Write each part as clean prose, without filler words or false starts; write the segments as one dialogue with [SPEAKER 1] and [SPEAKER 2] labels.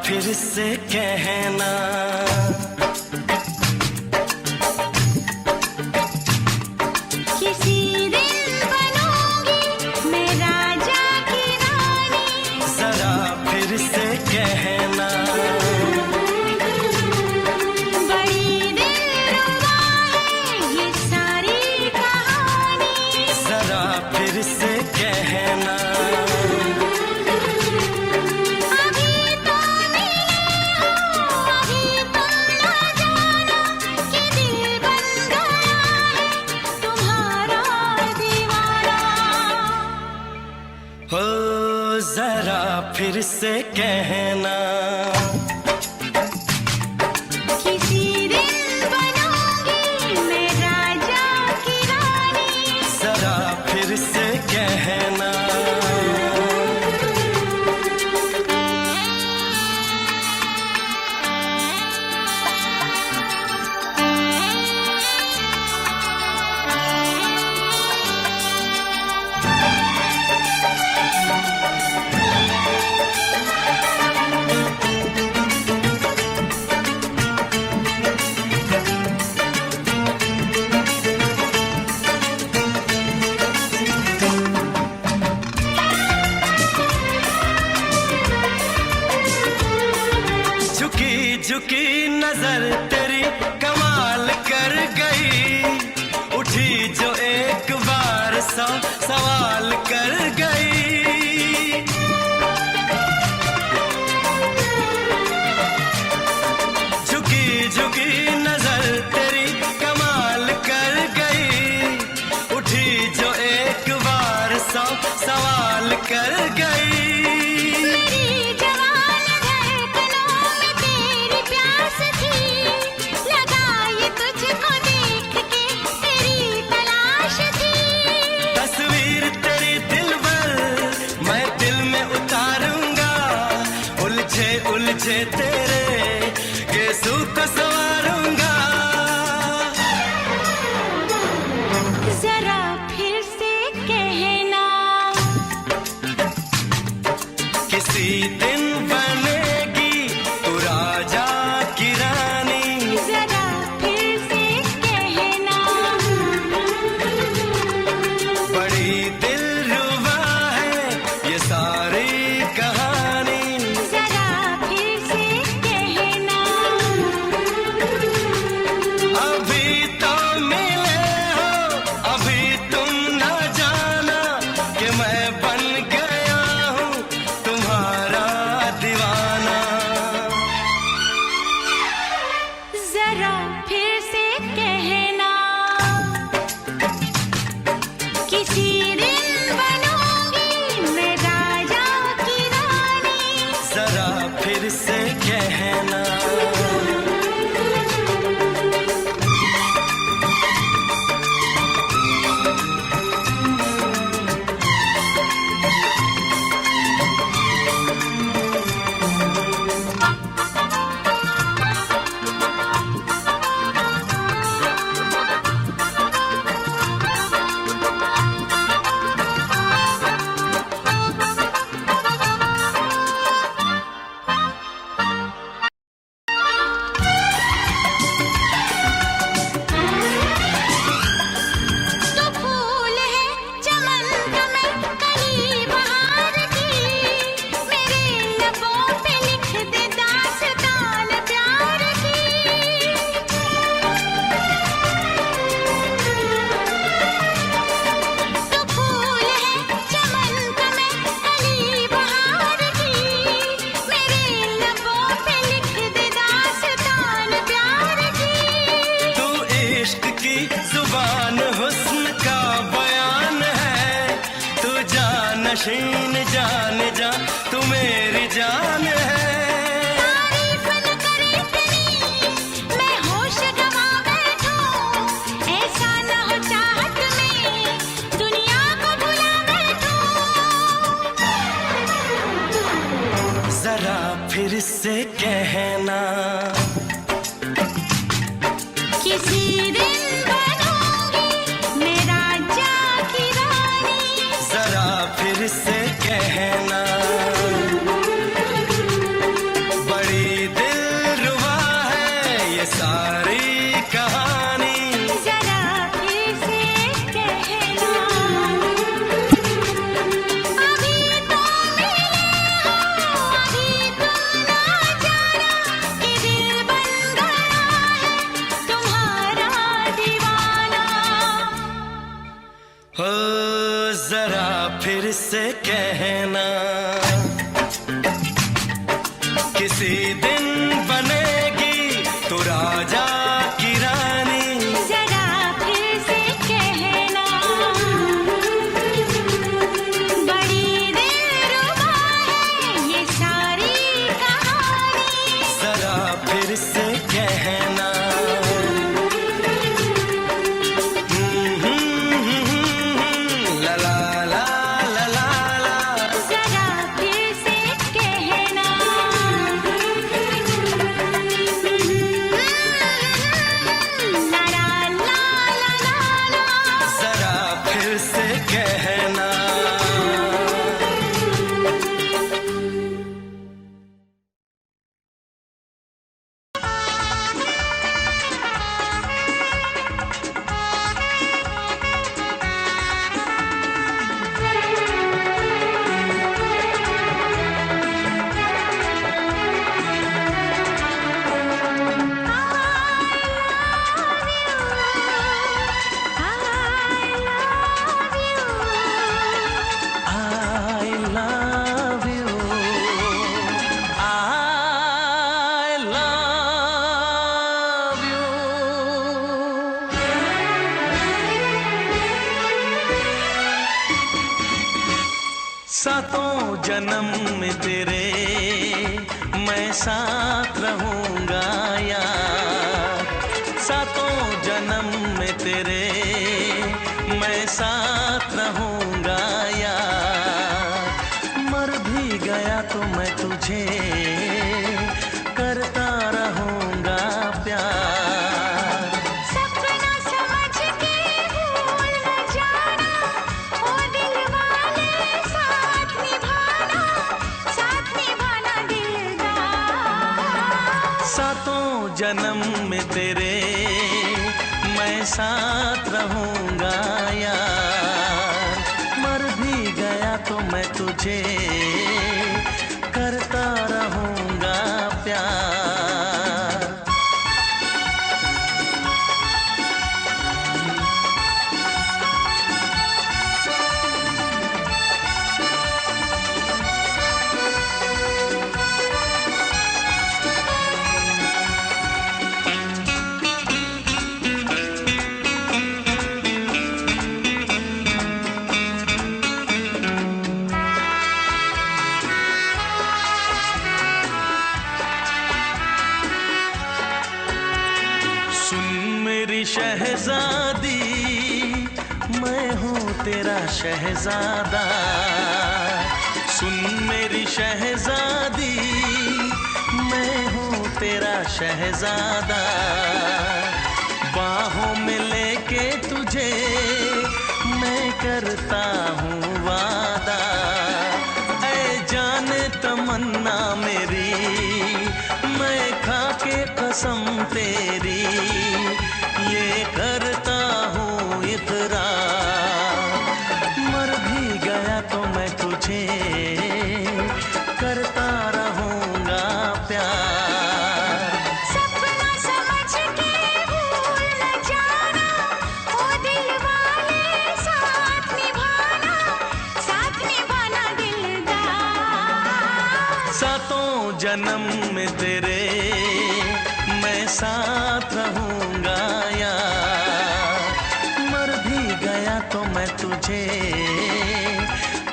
[SPEAKER 1] फिर से कहना,
[SPEAKER 2] किसी दिन बनूंगी मैं राजा की रानी।
[SPEAKER 1] जरा फिर से कहना,
[SPEAKER 2] बड़ी दिलरुबा है ये सारी कहानी।
[SPEAKER 1] जरा फिर से कहना, हो जरा फिर से कहना,
[SPEAKER 2] किसी दिन बनूंगी मैं राजा की रानी।
[SPEAKER 1] जरा फिर से कहना, झुकी नजर तेरी कमाल कर गई, उठी जो एक बार सौ सवाल कर गई। झुकी झुकी नजर तेरी कमाल कर गई, उठी जो एक बार सौ सवाल कर गई। उलझे तेरे गेसू को संवारूंगा,
[SPEAKER 2] जरा फिर से कहना,
[SPEAKER 1] किसी दिन बनेगी तू राजा की रानी।
[SPEAKER 2] जरा फिर से कहना,
[SPEAKER 1] बड़ी दिलरुबा है ये सारी कहानी। अभी तो मिले हो, अभी तुम न जाना कि मैं बन गया हूँ तुम्हारा दीवाना।
[SPEAKER 2] जरा फिर से कहना, किसी दिन बनूंगी मैं राजा की रानी।
[SPEAKER 1] जरा फिर से कहना, जुबान हुस्न का बयान है, तू जानशीन जान जा तू मेरी जान है।
[SPEAKER 2] तारीफ न करे इतनी मैं होश गंवा बैठूं, ऐसा न हो चाहत में दुनिया को भुला बैठूं।
[SPEAKER 1] जरा फिर से कहना,
[SPEAKER 2] किसी दिन
[SPEAKER 1] फिर से कहना, कहना, किसी दिन बनेगी तू राजा की रानी।
[SPEAKER 2] जरा फिर से कहना, बड़ी दिलरुबा है ये सारी कहानी।
[SPEAKER 1] जरा फिर से कहना, ला ला ला ला ला ला।
[SPEAKER 2] जरा फिर से कहना, ला ला ला ला ला ला।
[SPEAKER 1] जरा फिर से कहना। I love you. I love you. सातों जन्म में तेरे मैं साथ रहूंगा यार। सातों जन्म में तेरे मैं साथ रहूंगा यार। मर भी गया तो मैं तुझे करता रहूंगा प्यार।
[SPEAKER 2] सपना समझ के भूल न जाना, ओ दिल वाले साथ निभाना दिलदार।
[SPEAKER 1] सातों जन्म में तेरे मैं साथ रहूंगा यार। मर भी गया तो मैं तुझे करता रहूंगा प्यार। सुन मेरी शहजादी, मैं हूँ तेरा शहजादा। सुन मेरी शहजादी, मैं हूँ तेरा शहजादा। बाहों में लेके तुझे मैं करता हूँ वादा। ऐ जाने तमन्ना मेरी, मैं खा के कसम तेरी ये करता हूँ इकरार। मर भी गया तो मैं तुझे करता रहूंगा प्यार।
[SPEAKER 2] सपना समझ के भूल न जाना, ओ दिल वाले साथ निभाना दिलदार।
[SPEAKER 1] सातों जन्म में तेरे मैं साथ रहूंगा यार। मर भी गया तो मैं तुझे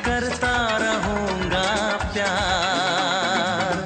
[SPEAKER 1] करता रहूंगा प्यार।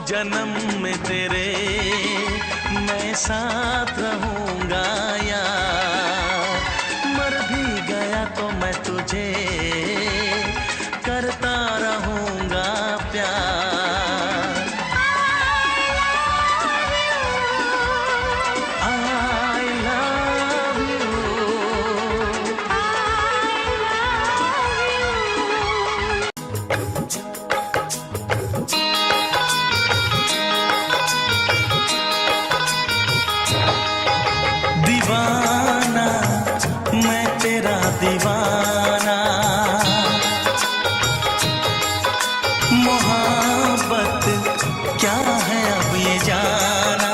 [SPEAKER 1] जन्म में तेरे मैं साथ रहूंगा यार, मर भी गया तो मैं तुझे करता रहूंगा प्यार। I love you, दीवाना मैं तेरा दीवाना, मोहब्बत क्या है अब ये जाना,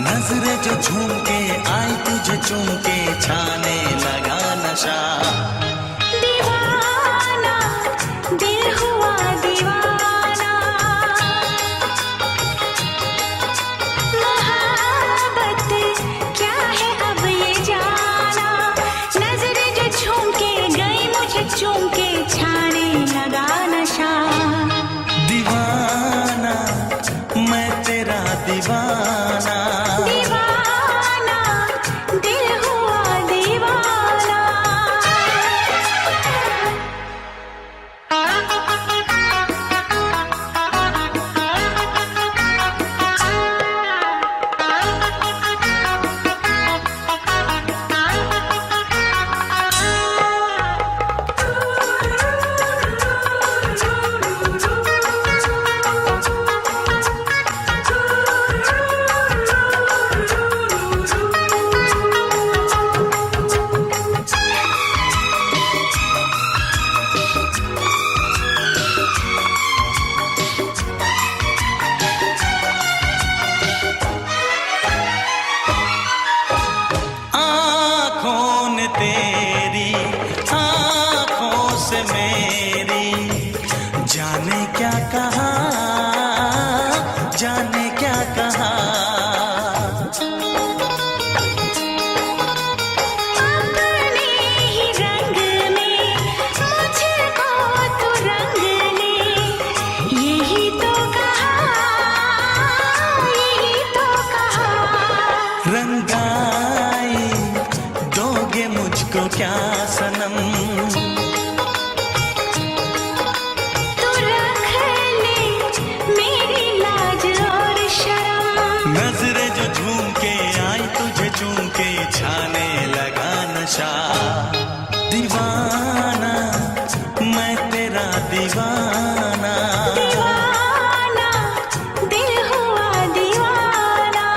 [SPEAKER 1] नजरें जो झूम के आई तुझे चूम के छाने लगा नशा।
[SPEAKER 2] दीवाना दिल हुआ दीवाना, मोहब्बत क्या है अब ये जाना, नजरें जो झूम के गई मुझे चूम के छाने लगा नशा।
[SPEAKER 1] दीवाना मैं तेरा दीवाना,
[SPEAKER 2] दीवाना दिल हुआ दीवाना।
[SPEAKER 1] आँखों ने तेरी आँखों से मेरी जाने क्या कहा, जाने क्या कहा।
[SPEAKER 2] अपने ही रंग में मुझको तो रंग ले, यही तो कहा, यही तो कहा।
[SPEAKER 1] रंगाई दोगे मुझको क्या सनम,
[SPEAKER 2] तू रख ले मेरी लाज और शर्म,
[SPEAKER 1] नजरें जो झूम के आई तुझे चूम के छाने लगा नशा। दीवाना मैं तेरा दीवाना,
[SPEAKER 2] दीवाना दिल हुआ दीवाना।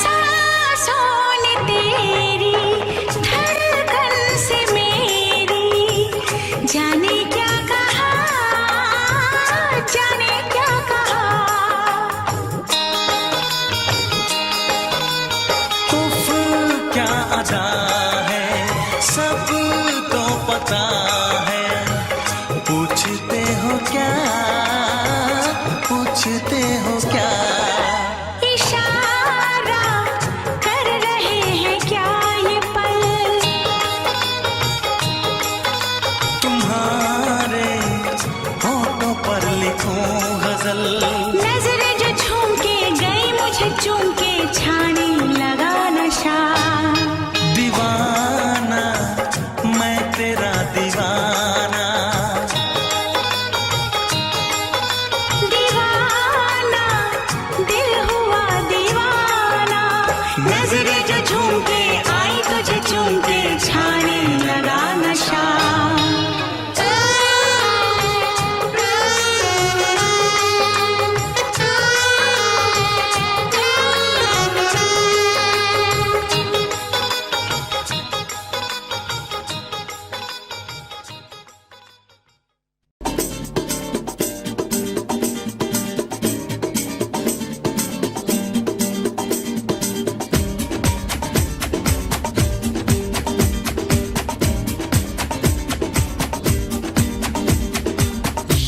[SPEAKER 2] सांसों ने तेरी धड़कन से मेरी जाने क्या कहा, जाने क्या कहा।
[SPEAKER 1] उफ क्या अदा है सब तो पता है, पूछते हो क्या, पूछते हो क्या।
[SPEAKER 2] इशारा कर रहे हैं क्या ये पल,
[SPEAKER 1] तुम्हारे होठों पर लिखूं गजल,
[SPEAKER 2] नजरें जो झूम के गई मुझे चूम के छाने लगा नशा।
[SPEAKER 1] दीवाना मैं तेरा दीवाना,
[SPEAKER 2] दीवाना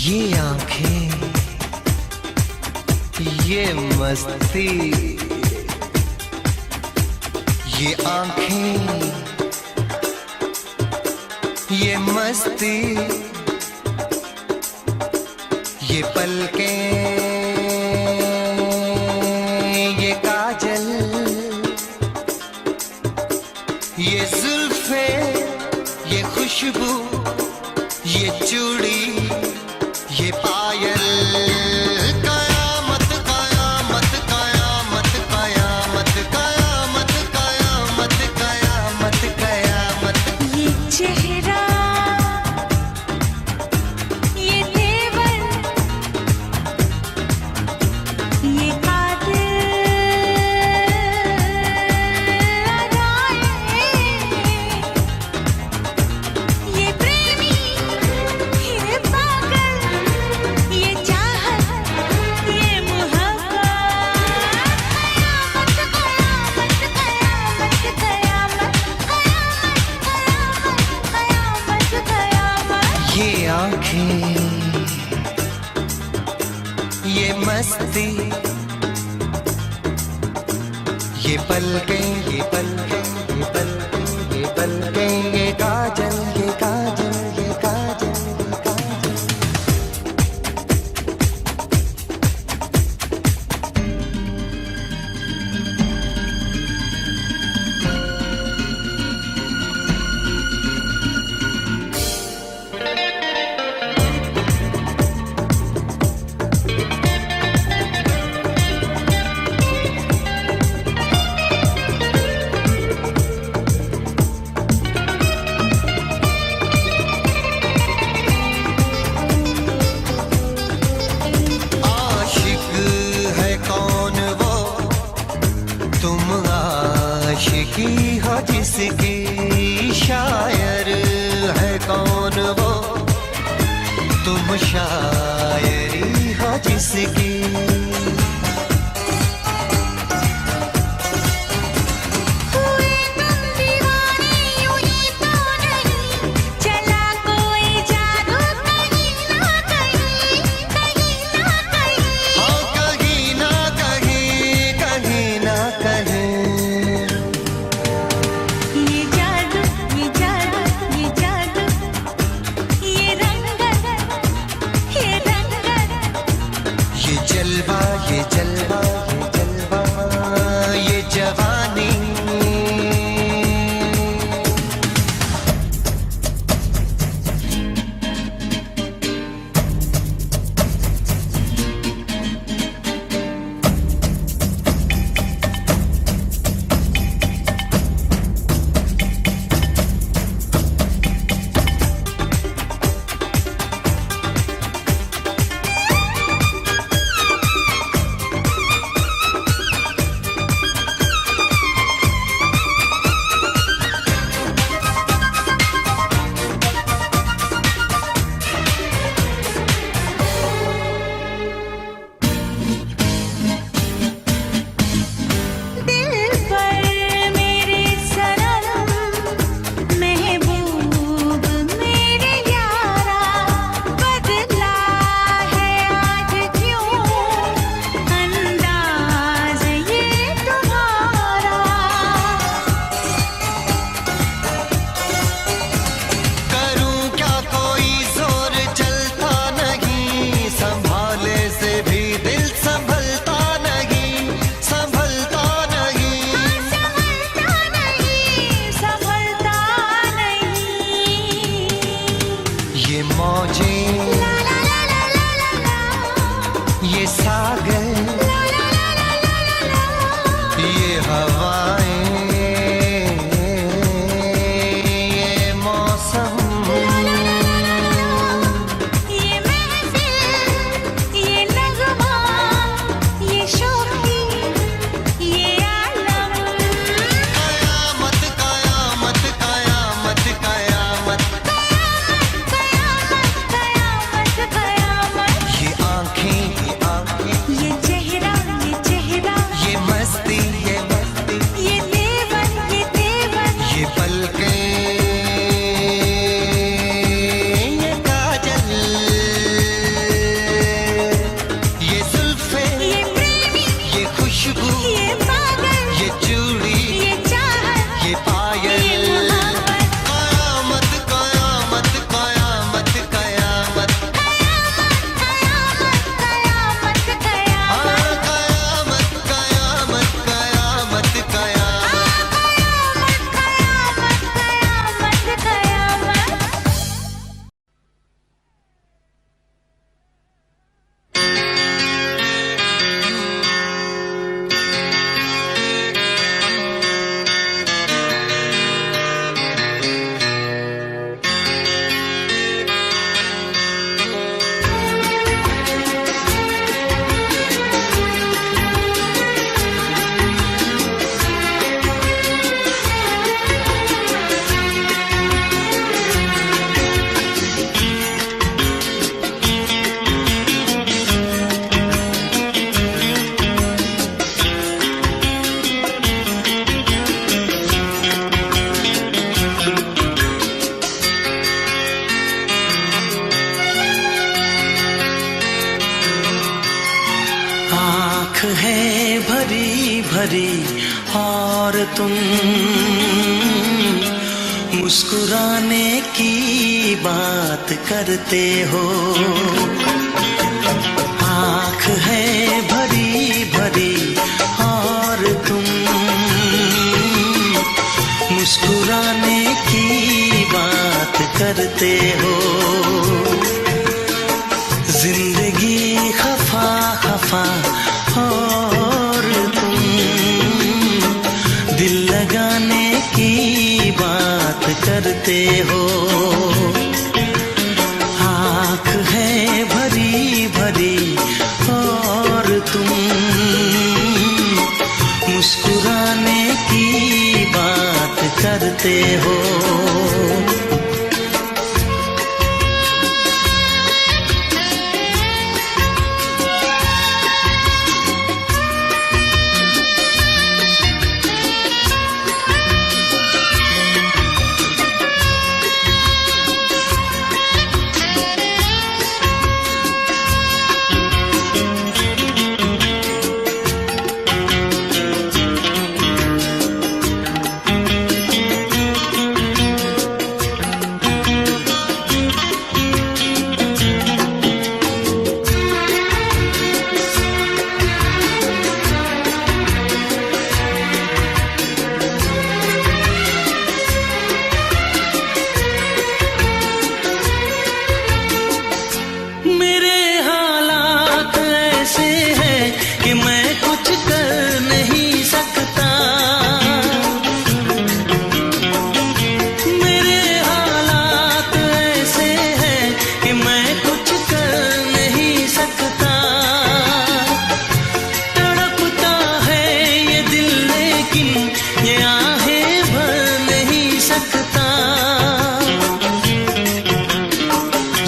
[SPEAKER 1] ये आंखें, ये मस्ती, ये आंखें, ये मस्ती, ये पलकें, ये काजल, ये जुल्फे, ये खुशबू, ये चूड़ी, ये पायल, कयामत कयामत कयामत कयामत कयामत कयामत कयामत कयामत।
[SPEAKER 2] ये चेहरा, ये तेवर, ये कातिल अदाएं, ये प्रेमी, ये पागल, ये चाहत, ये मोहब्बत, कयामत कयामत कयामत कयामत कयामत कयामत।
[SPEAKER 1] ये आंखें, ये मस्ती, ये पलकें, ये पलकें, ये पलकें, ये पलकें, ये काजल, ये काजल, ये काजल, ये काजल। आशिक है कौन वो, तुम आशिकी हो जिसकी, शायर है कौन वो, तुम शायरी हो जिसकी।
[SPEAKER 2] हुए तुम दीवाने यूं ही तो नहीं, चला कोई जादू कहीं ना कहीं, कहीं ना कहीं।
[SPEAKER 1] हाँ कहीं ना कहीं, कहीं ना कहीं।
[SPEAKER 2] ये जादू, ये जादू, ये जादू, ये रंगत, ये रंगत,
[SPEAKER 1] ये भरी और तुम मुस्कुराने की बात करते हो। आँख है भरी भरी और तुम मुस्कुराने की बात करते हो। जिंदगी खफा खफा और तुम दिल लगाने की बात करते हो। आँख है भरी भरी और तुम मुस्कुराने की बात करते हो।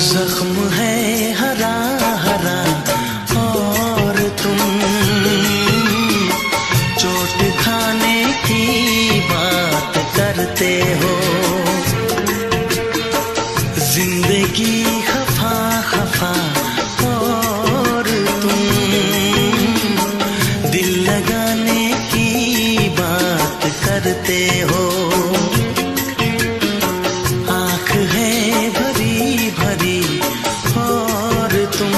[SPEAKER 1] जख्म है हरा हरा और तुम चोट खाने की बात करते हो। जिंदगी खफा खफा और तुम दिल लगाने की बात करते हो। आँख है भरी भरी और तुम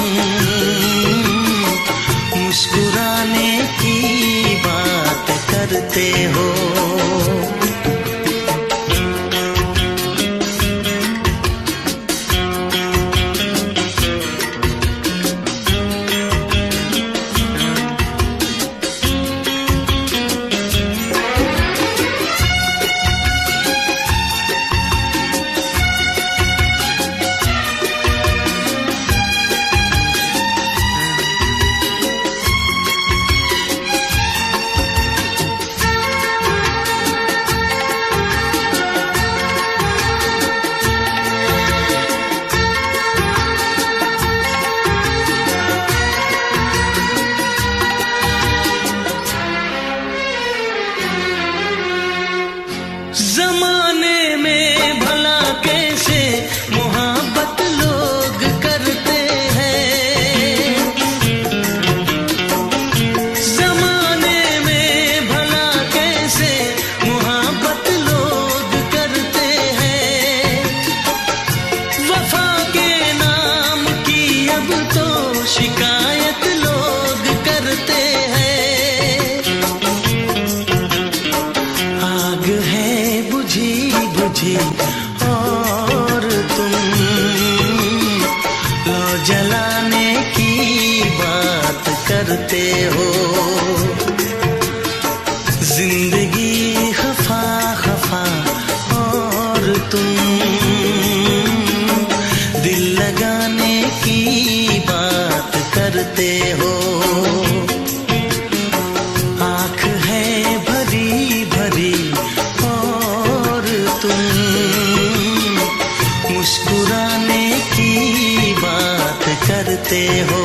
[SPEAKER 1] मुस्कुराने की बात करते हो। जमाने में भला कैसे मोहब्बत लोग करते हैं। जमाने में भला कैसे मोहब्बत लोग करते हैं। वफा के नाम की अब तो शिकायत लोग करते हैं। आग है बुझी बुझी और तुम लो जलाने की बात करते हो। जिंदगी खफा खफा और तुम दिल लगाने की बात करते हो। आँख है भरी भरी और तुम मुस्कुराने की बात करते हो।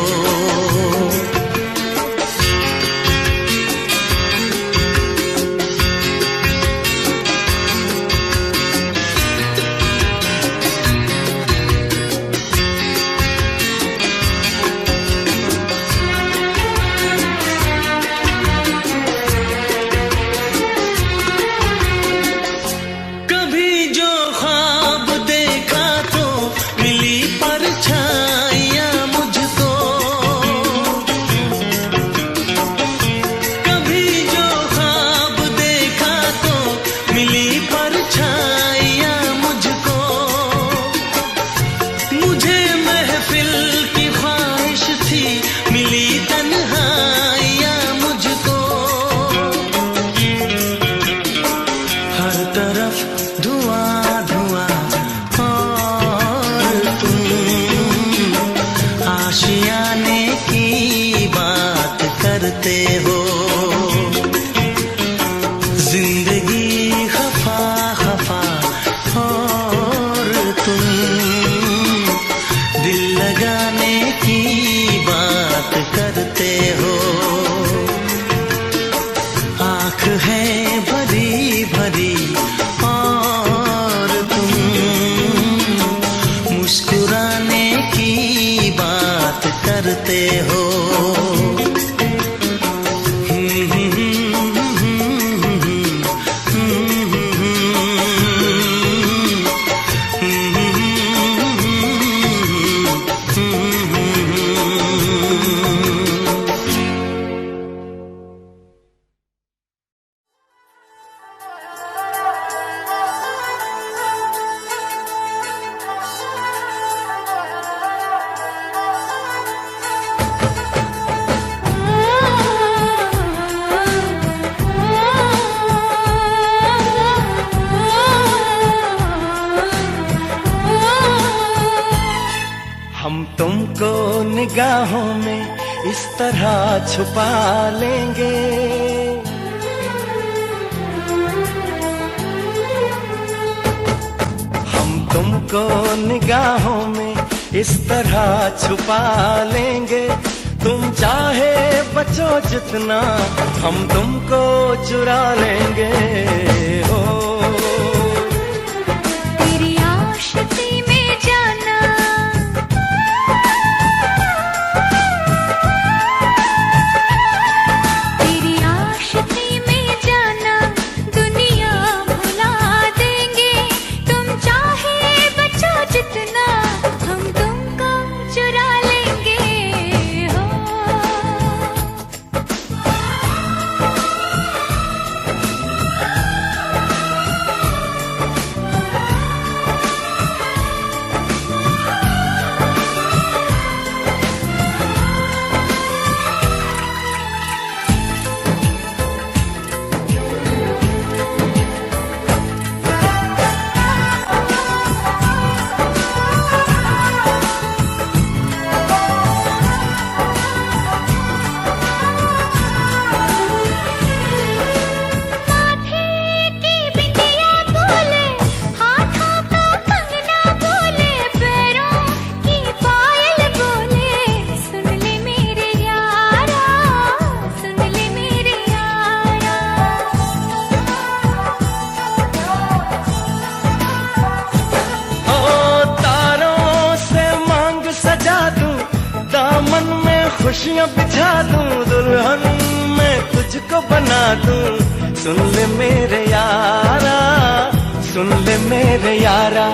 [SPEAKER 3] तुमको निगाहों में इस तरह छुपा लेंगे, हम तुमको निगाहों में इस तरह छुपा लेंगे। तुम चाहे बचो जितना, हम तुमको चुरा लेंगे। हो
[SPEAKER 2] तेरी आशिकी में जाना, तेरी आशिकी में जाना, दुनिया भुला देंगे। तुम चाहे बचो जितना, हम तुमको चुरा लेंगे। हो
[SPEAKER 3] खुशियाँ बिछा दूं, दुल्हन मैं तुझको बना दूं। सुन ले मेरे यारा, सुन ले मेरे यारा,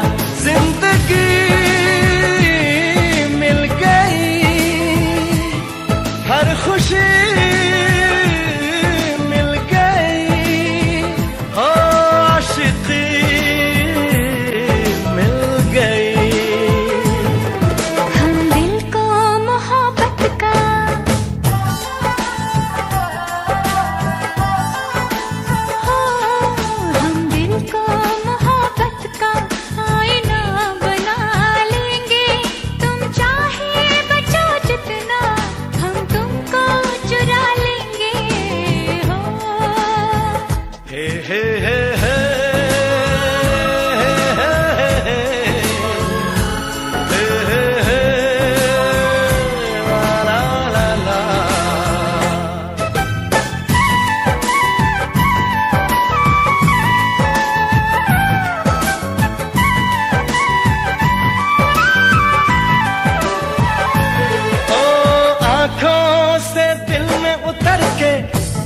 [SPEAKER 3] जिंदगी मिल गई, हर खुशी मिल गई, हो आशिकी मिल गई।
[SPEAKER 2] हम दिल को मोहब्बत का, हो हम दिल को मोहब्बत का आईना बना लेंगे। तुम चाहे बचो जितना, हम तुमको चुरा लेंगे। हो
[SPEAKER 3] हे हे हे हे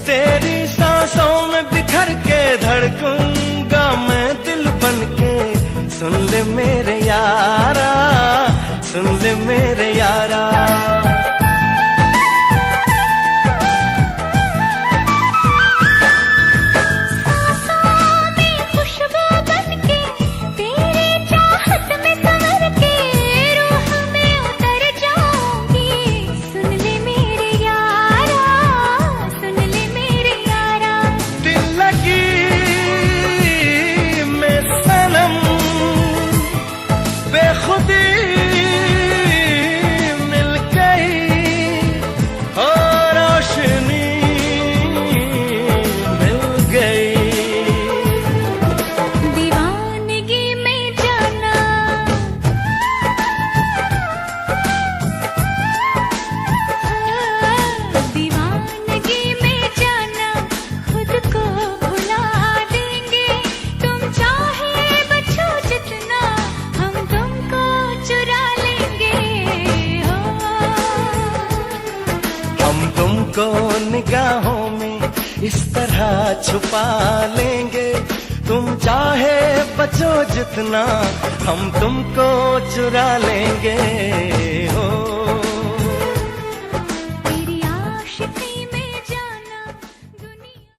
[SPEAKER 3] तेरी सांसों में बिखर के धड़कूंगा मैं दिल बनके। सुन ले मेरे यारा, सुन ले मेरे यारा,
[SPEAKER 2] खुशबू बनके, तेरी चाहत में संवर के, रूह में उतर जाऊंगी। सुन ले मेरे यारा, सुन ले मेरे यारा,
[SPEAKER 3] दिल लगी मैं सनम, बेखुदी मिल गई, और रोशनी मिल गई।
[SPEAKER 2] दीवानगी में जाना, दीवानगी में जाना, खुद को भुला देंगे। तुम चाहे बचो जितना, हम तुमको चुरा लेंगे। हो
[SPEAKER 3] हम तुमको निगाहों में इस तरह छुपा लेंगे। तुम चाहे बचो जितना, हम तुमको चुरा लेंगे। हो
[SPEAKER 2] तेरी आशिकी में जाना, दुनिया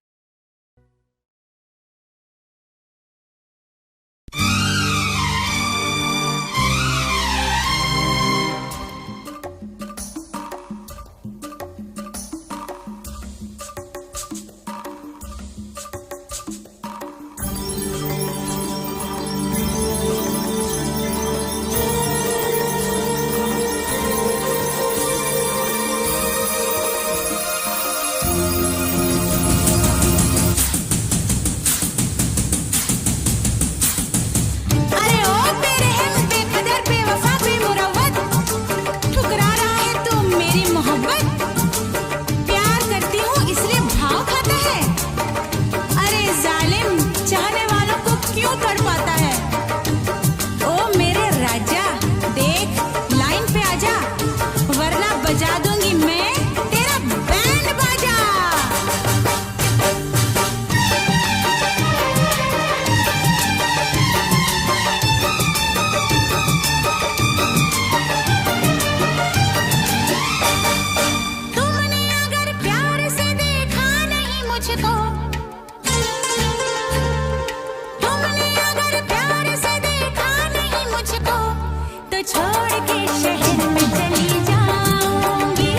[SPEAKER 2] तो छोड़ के शहर में चली जाऊंगी,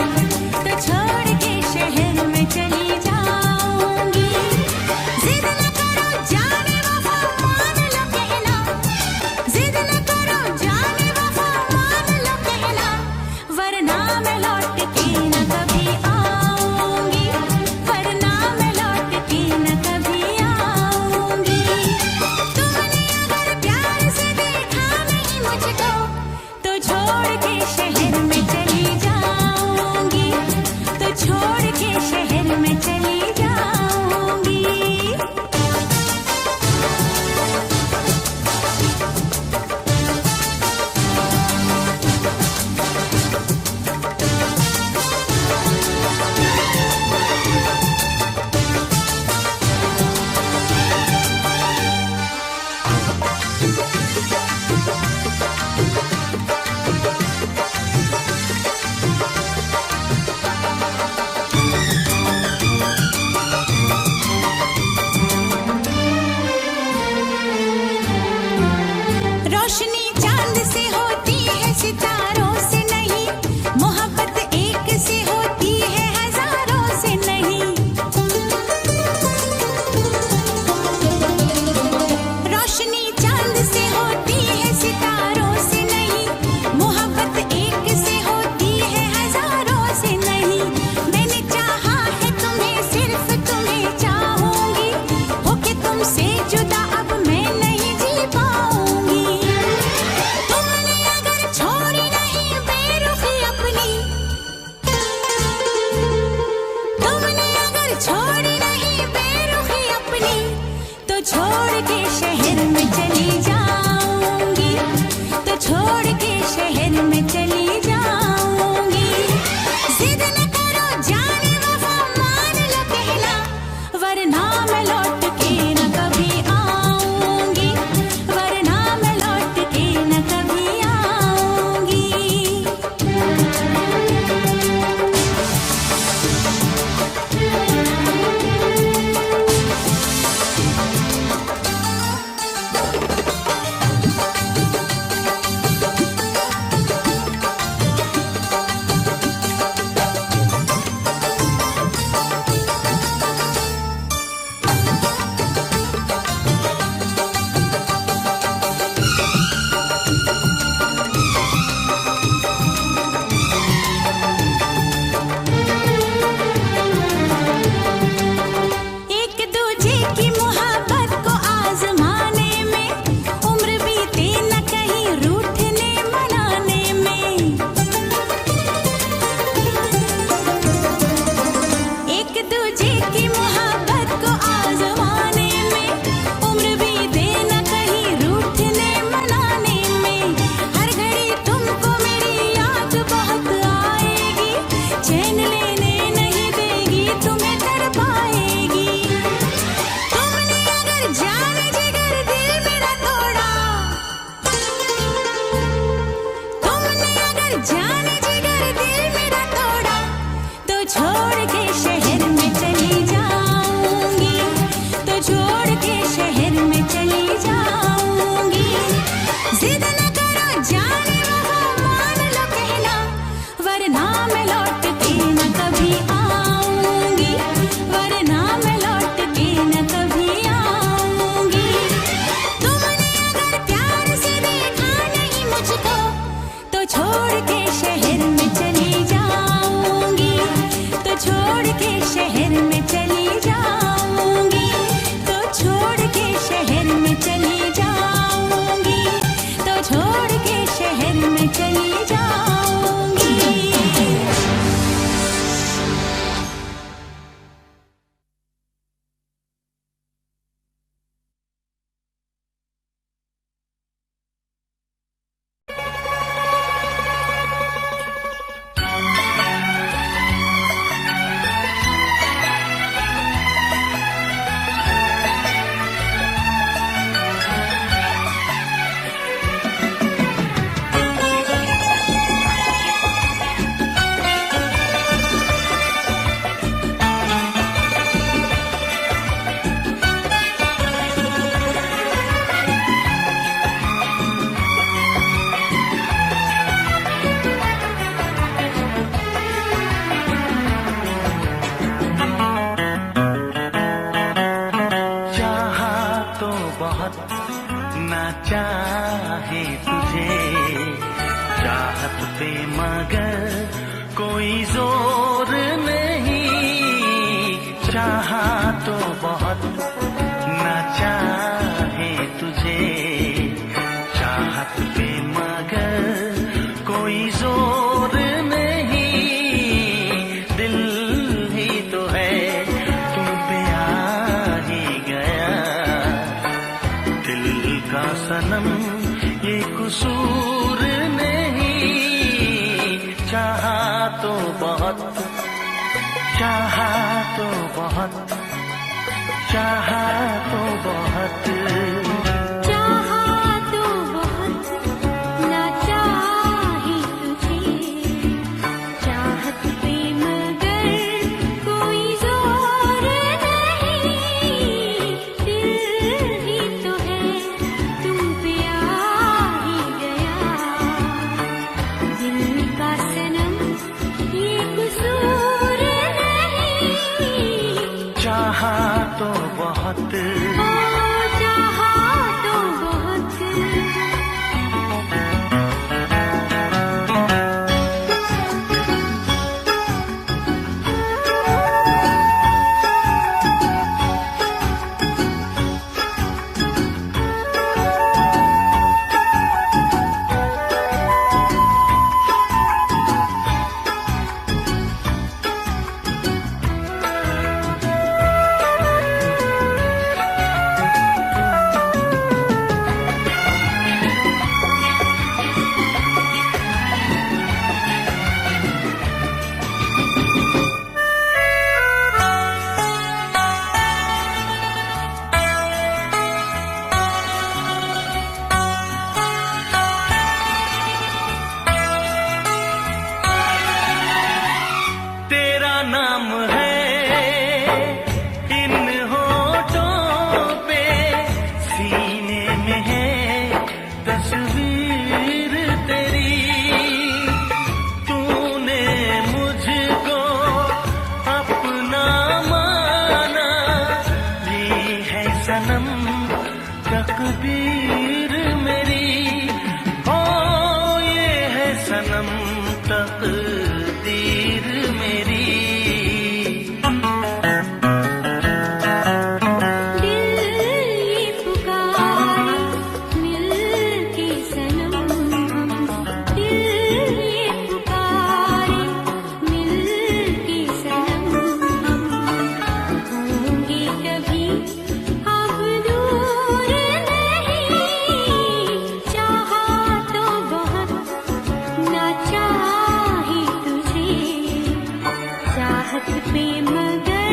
[SPEAKER 2] तो छोड़ के शहर में चली जाऊंगी। जिद न करो जाने वफा मान लो कहना, जिद न करो जाने वफा मान लो कहना, वरना मैं लौट के न कभी आऊंगी, वरना मैं लौट के न कभी आऊंगी। तुमने अगर प्यार से देखा नहीं मुझको, तो छोड़ के शहर में चली जाऊंगी, तो छोड़ के शहर में चली जाऊंगी। रोशनी चांद से होती है सितारों से नहीं, मोहब्बत एक से होती है हजारों से नहीं। रोशनी चांद से होती है सितारों से नहीं, मोहब्बत एक से होती है हजारों से नहीं। मैंने चाहा है तुम्हें, सिर्फ तुम्हें चाहूंगी, होके तुमसे जुदा अब मैं नहीं जी पाऊंगी।
[SPEAKER 1] ये कसूर नहीं। चाहा तो बहुत, चाहा तो बहुत, चाहा तो बहुत,
[SPEAKER 2] चाहा तो बहुत, ना चाही तुझे, चाहत पे मगर कोई जोर नहीं। दिल ही तो है तुम पे आ ही गया, दिल का सनम ये कसूर नहीं।
[SPEAKER 1] चाहा तो बहुत,
[SPEAKER 2] चाहा तो बहुत।
[SPEAKER 1] तेरा नाम है इन होठों पे, सीने में है तस्वीर तेरी। तूने मुझको अपना माना, ये है सनम तकदीर मेरी। ओ ये है सनम तकदीर मेरी।
[SPEAKER 2] दिल ये पुकारे मिल के सनम हम, दिल ये पुकारे मिल के सनम हम, होंगे कभी अब दूर नहीं। चाहा तो बहुत, ना चाही तुझे, चाहत पे मगर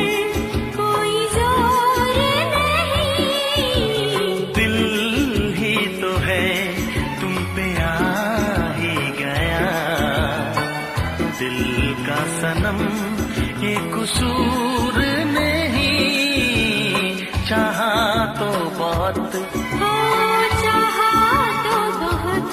[SPEAKER 2] कोई जोर नहीं।
[SPEAKER 1] दिल ही तो है तुम पे आ ही गया, दिल का सनम ये कसूर नहीं। चाहा तो बहुत,
[SPEAKER 2] चाहा तो बहुत।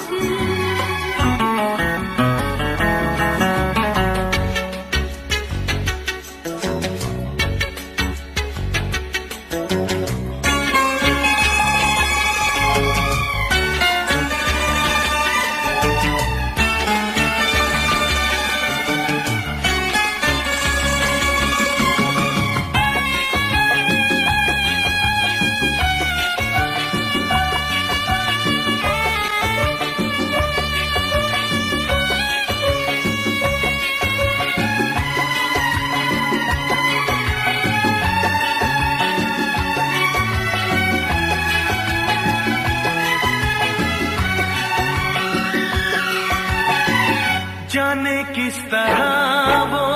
[SPEAKER 1] जाने किस तरह वो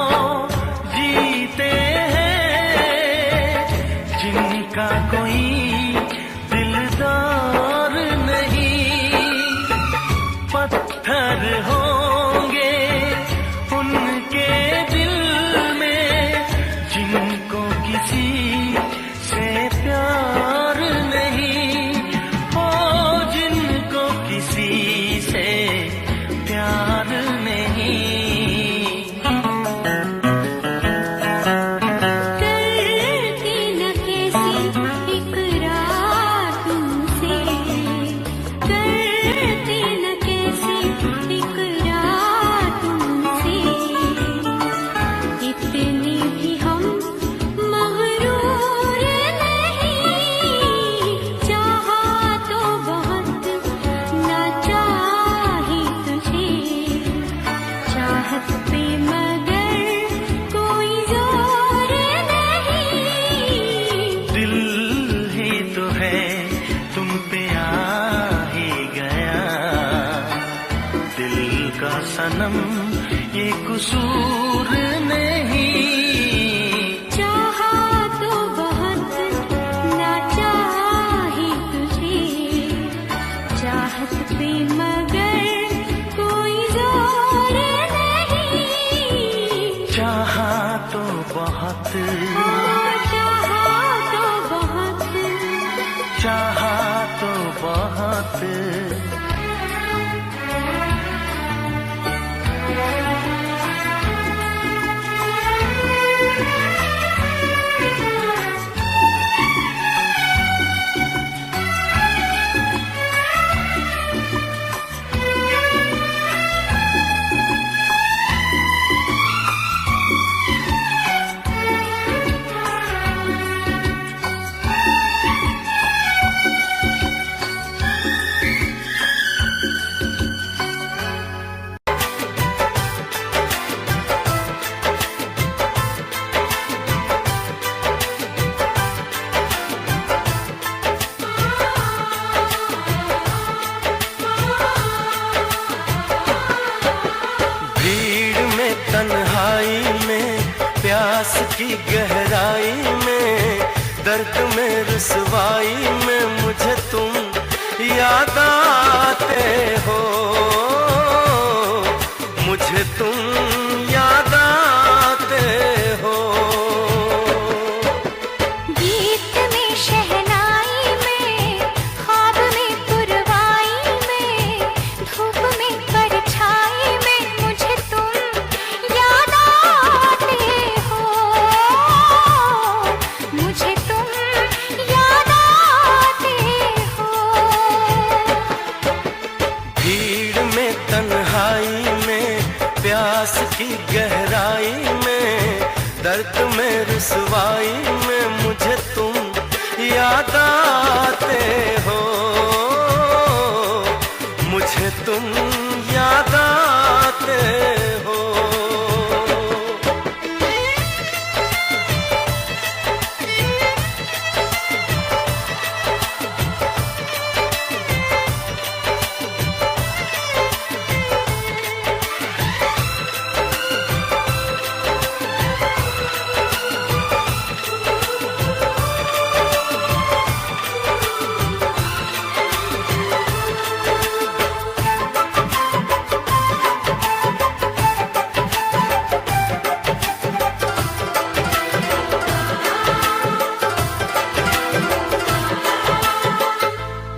[SPEAKER 1] जीते हैं जिनका कोई दिलदार नहीं। पत्थर होंगे उनके दिल में जिनको किसी से प्यार नहीं। ओ जिनको किसी से प्यार नहीं।
[SPEAKER 3] सनम ये कसूर नहीं।
[SPEAKER 2] चाहा तो बहुत ना चाही तुझे, चाहत पे मगर कोई जोर नहीं।
[SPEAKER 3] चाहा तो बहुत,
[SPEAKER 2] चाहा तो बहुत,
[SPEAKER 3] चाहा तो बहुत। तन्हाई में, प्यास की गहराई में, दर्द में रुसवाई में मुझे तुम याद आते हो, मुझे तुम याद आते हो।
[SPEAKER 2] गीत में शहनाई में, ख्वाब में पुरवाई में, धूप में परछाई में मुझे तुम याद आते हो, मुझे तुम याद आते हो।
[SPEAKER 3] भीड़ में तन्हाई में, प्यास की गहराई में, दर्द में रुसवाई में मुझे तुम याद आते हो, मुझे तुम याद आते हो।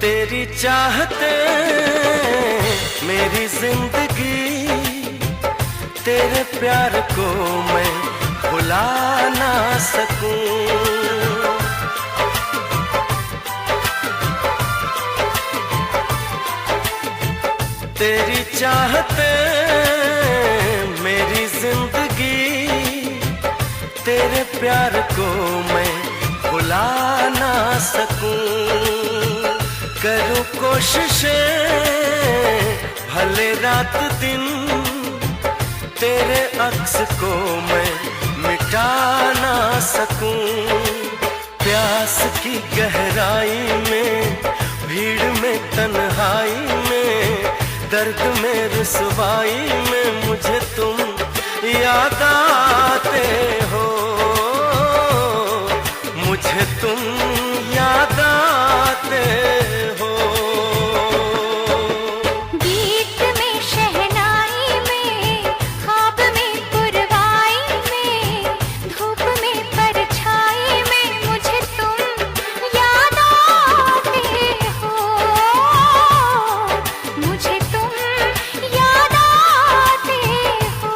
[SPEAKER 3] तेरी चाहते मेरी जिंदगी, तेरे प्यार को मैं भुला ना सकूं। तेरी चाहते मेरी जिंदगी, तेरे प्यार को मैं भुला ना सकूं। करूं कोशिशें भले रात दिन, तेरे अक्स को मैं मिटा ना सकूं। प्यास की गहराई में, भीड़ में तन्हाई में, दर्द में रुसवाई में मुझे तुम याद आते हो, मुझे तुम याद आते हो।
[SPEAKER 2] गीत में शहनाई में, ख्वाब में पुरवाई में, धूप में परछाई में मुझे तुम याद आते हो, मुझे तुम याद आते हो।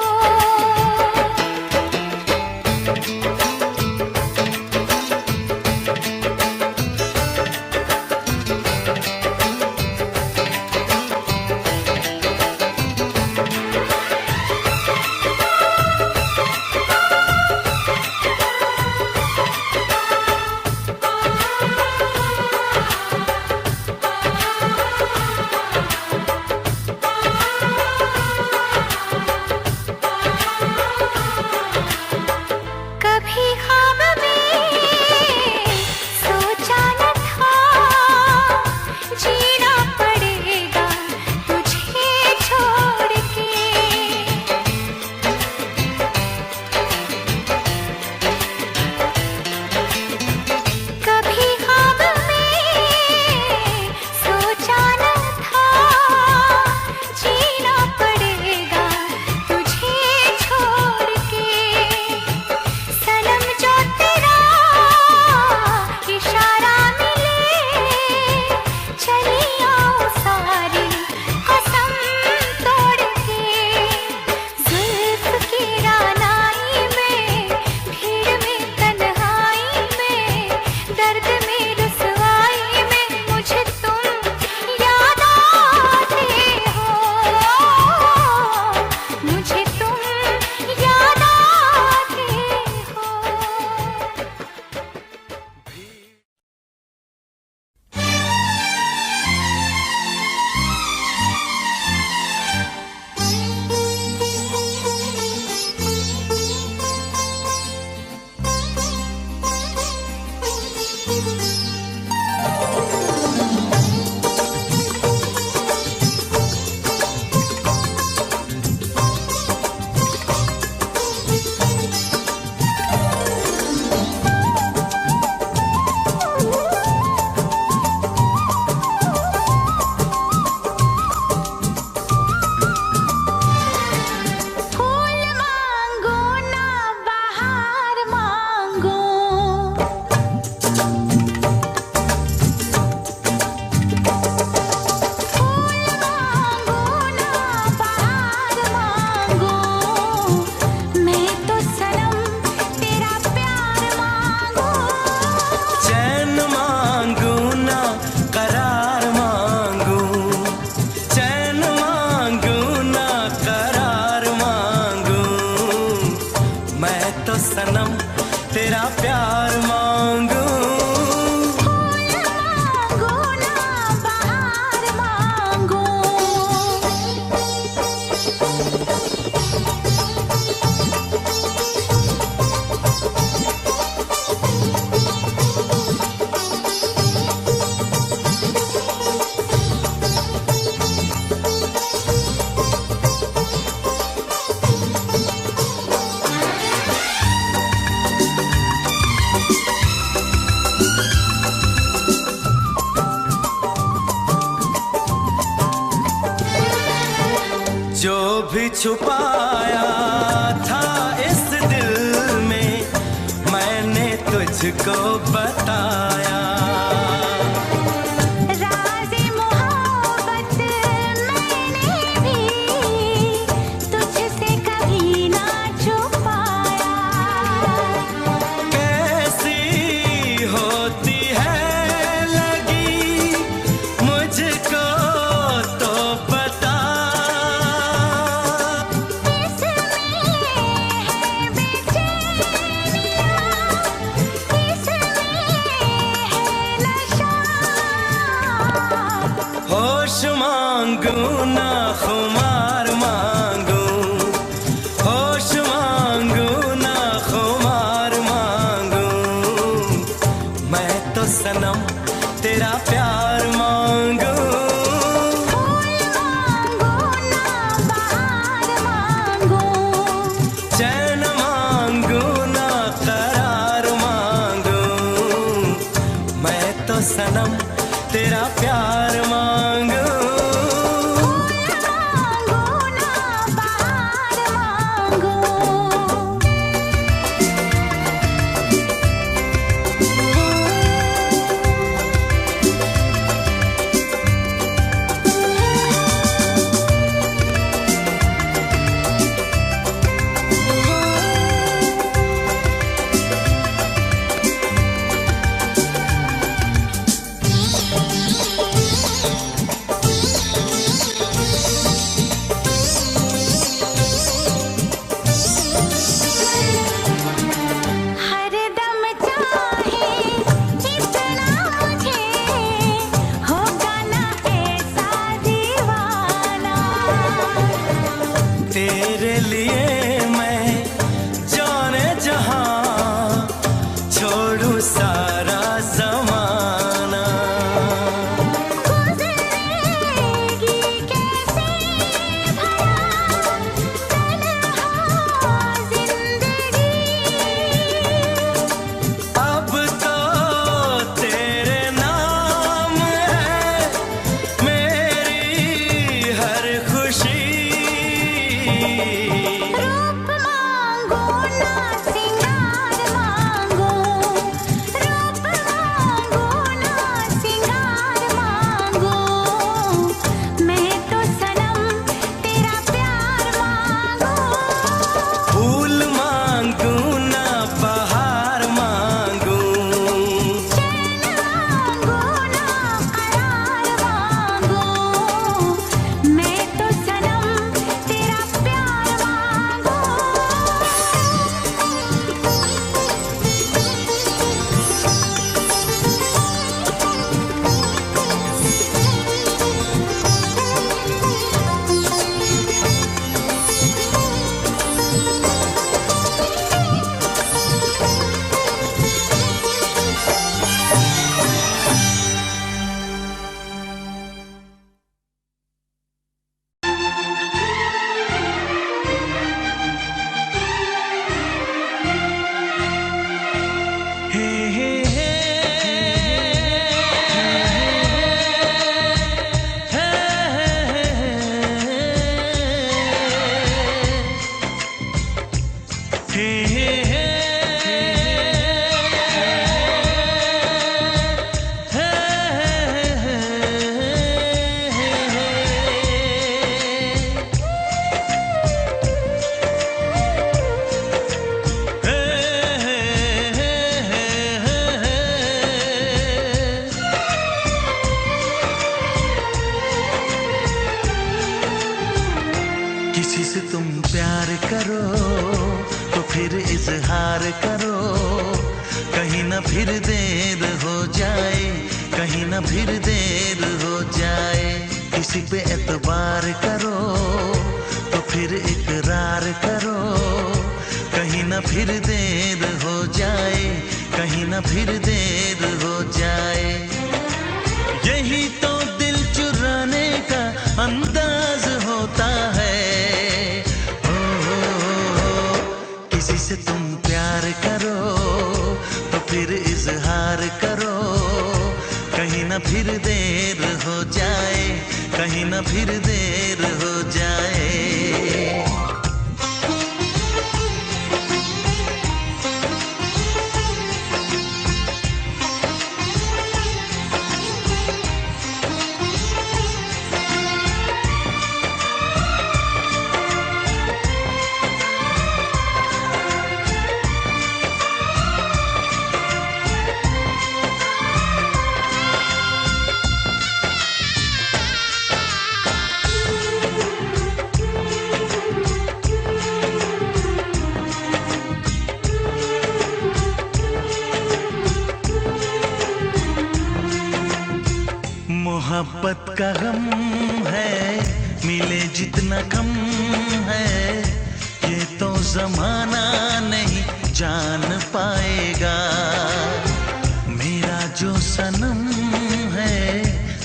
[SPEAKER 3] भी छुपाया था इस दिल में, मैंने तुझको बताया। होश मांगू ना खुमार मांगू, होश मांगू ना खुमार मांगू, मैं तो सनम तेरा प्यार मांगू। चैन मांगू ना करार मांगू, मैं तो सनम तेरा प्यार मांगू। तेरे लिए मैं जाने जहां छोड़ू सारा ज़माना। गुज़रेगी कैसे भला तन्हा ज़िंदगी, अब तो तेरे नाम है मेरी हर खुशी। रूप मांगो ना सिंगार मांगो, रूप मांगो ना सिंगार मांगो, मैं तो सनम तेरा प्यार मांगो। फूल मांगू ना बहार मांगू, चैन मांगो ना करार मांगो, मैं तो सनम तेरा प्यार मांगो।
[SPEAKER 1] किसी से तुम प्यार करो तो फिर इजहार करो, कहीं ना फिर देर हो जाए, कहीं ना फिर देर हो जाए। किसी पे एतबार करो तो फिर इकरार करो, कहीं ना फिर देर हो जाए, कहीं ना फिर देर हो जाए। यही तो दिल चुराने का अंदाज होता है। किसी से तुम प्यार करो तो फिर इजहार करो, कहीं ना फिर देर हो जाए, कहीं ना फिर देर हो जाए। का गम है, मिले जितना कम है, ये तो जमाना नहीं जान पाएगा। मेरा जो सनम है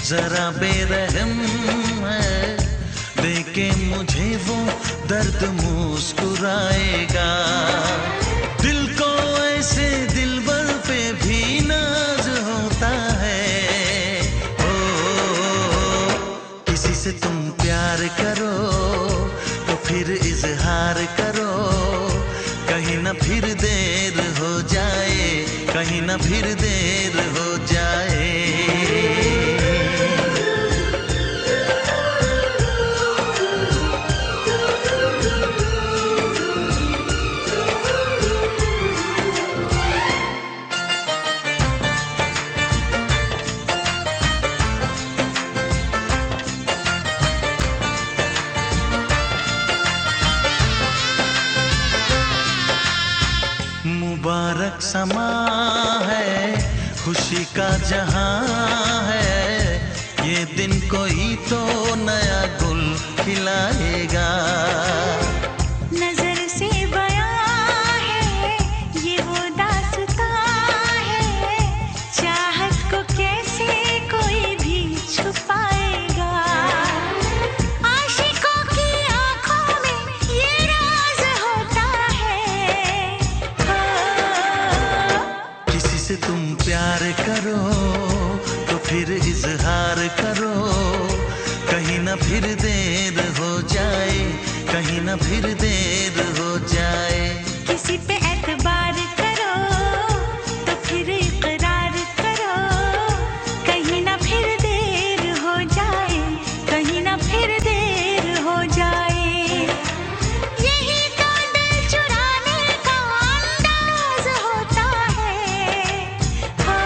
[SPEAKER 1] जरा बेरहम है, देखे मुझे वो दर्द मुस्कुराएगा। दिल को ऐसे दिलबर पे भी नाज होता है। ओ, किसी से तुम प्यार करो तो फिर इजहार करो, कहीं ना फिर देर हो जाए, कहीं ना फिर देर हो जाए। मुबारक समा है, खुशी का जहां है, ये दिन कोई तो नया गुल खिलाएगा।
[SPEAKER 2] नजर से बयां है ये वो दास्तां है, चाहत को कैसे कोई भी छुपाएगा। आशिकों की आंखों में ये राज होता है।
[SPEAKER 1] किसी से तुम प्यार करो तो फिर इजहार करो, कहीं ना फिर देर हो जाए, कहीं ना फिर देर हो जाए।
[SPEAKER 2] किसी पे एतबार करो तो फिर इकरार करो, कहीं ना फिर देर हो जाए, कहीं ना फिर देर हो जाए। यही तो दिल चुराने का अंदाज होता है। हो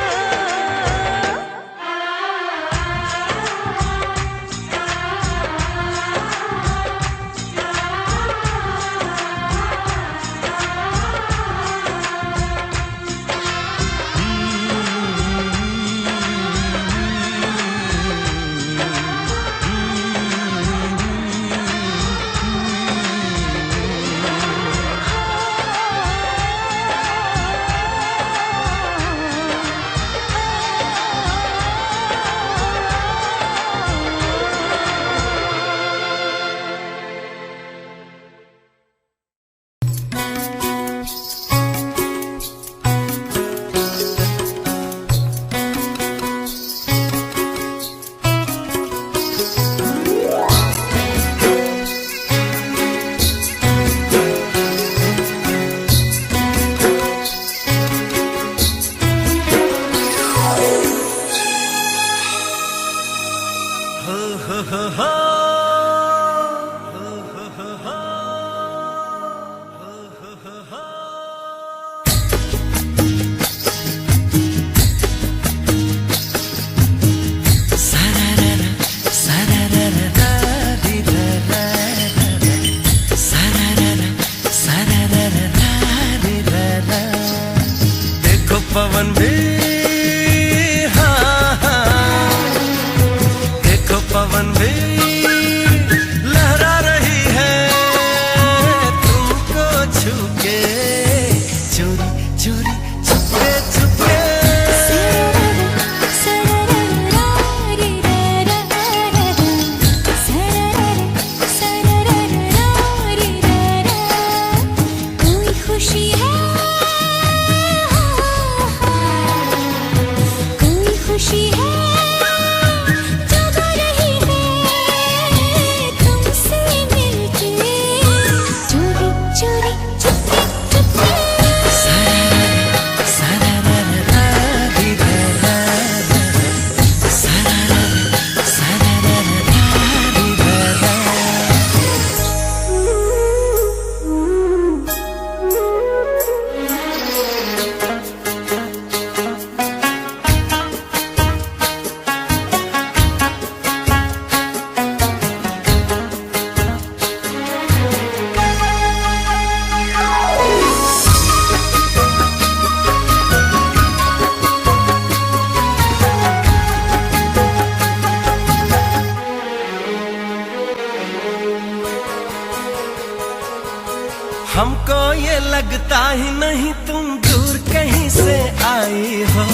[SPEAKER 3] हमको ये लगता ही नहीं तुम दूर कहीं से आई हो,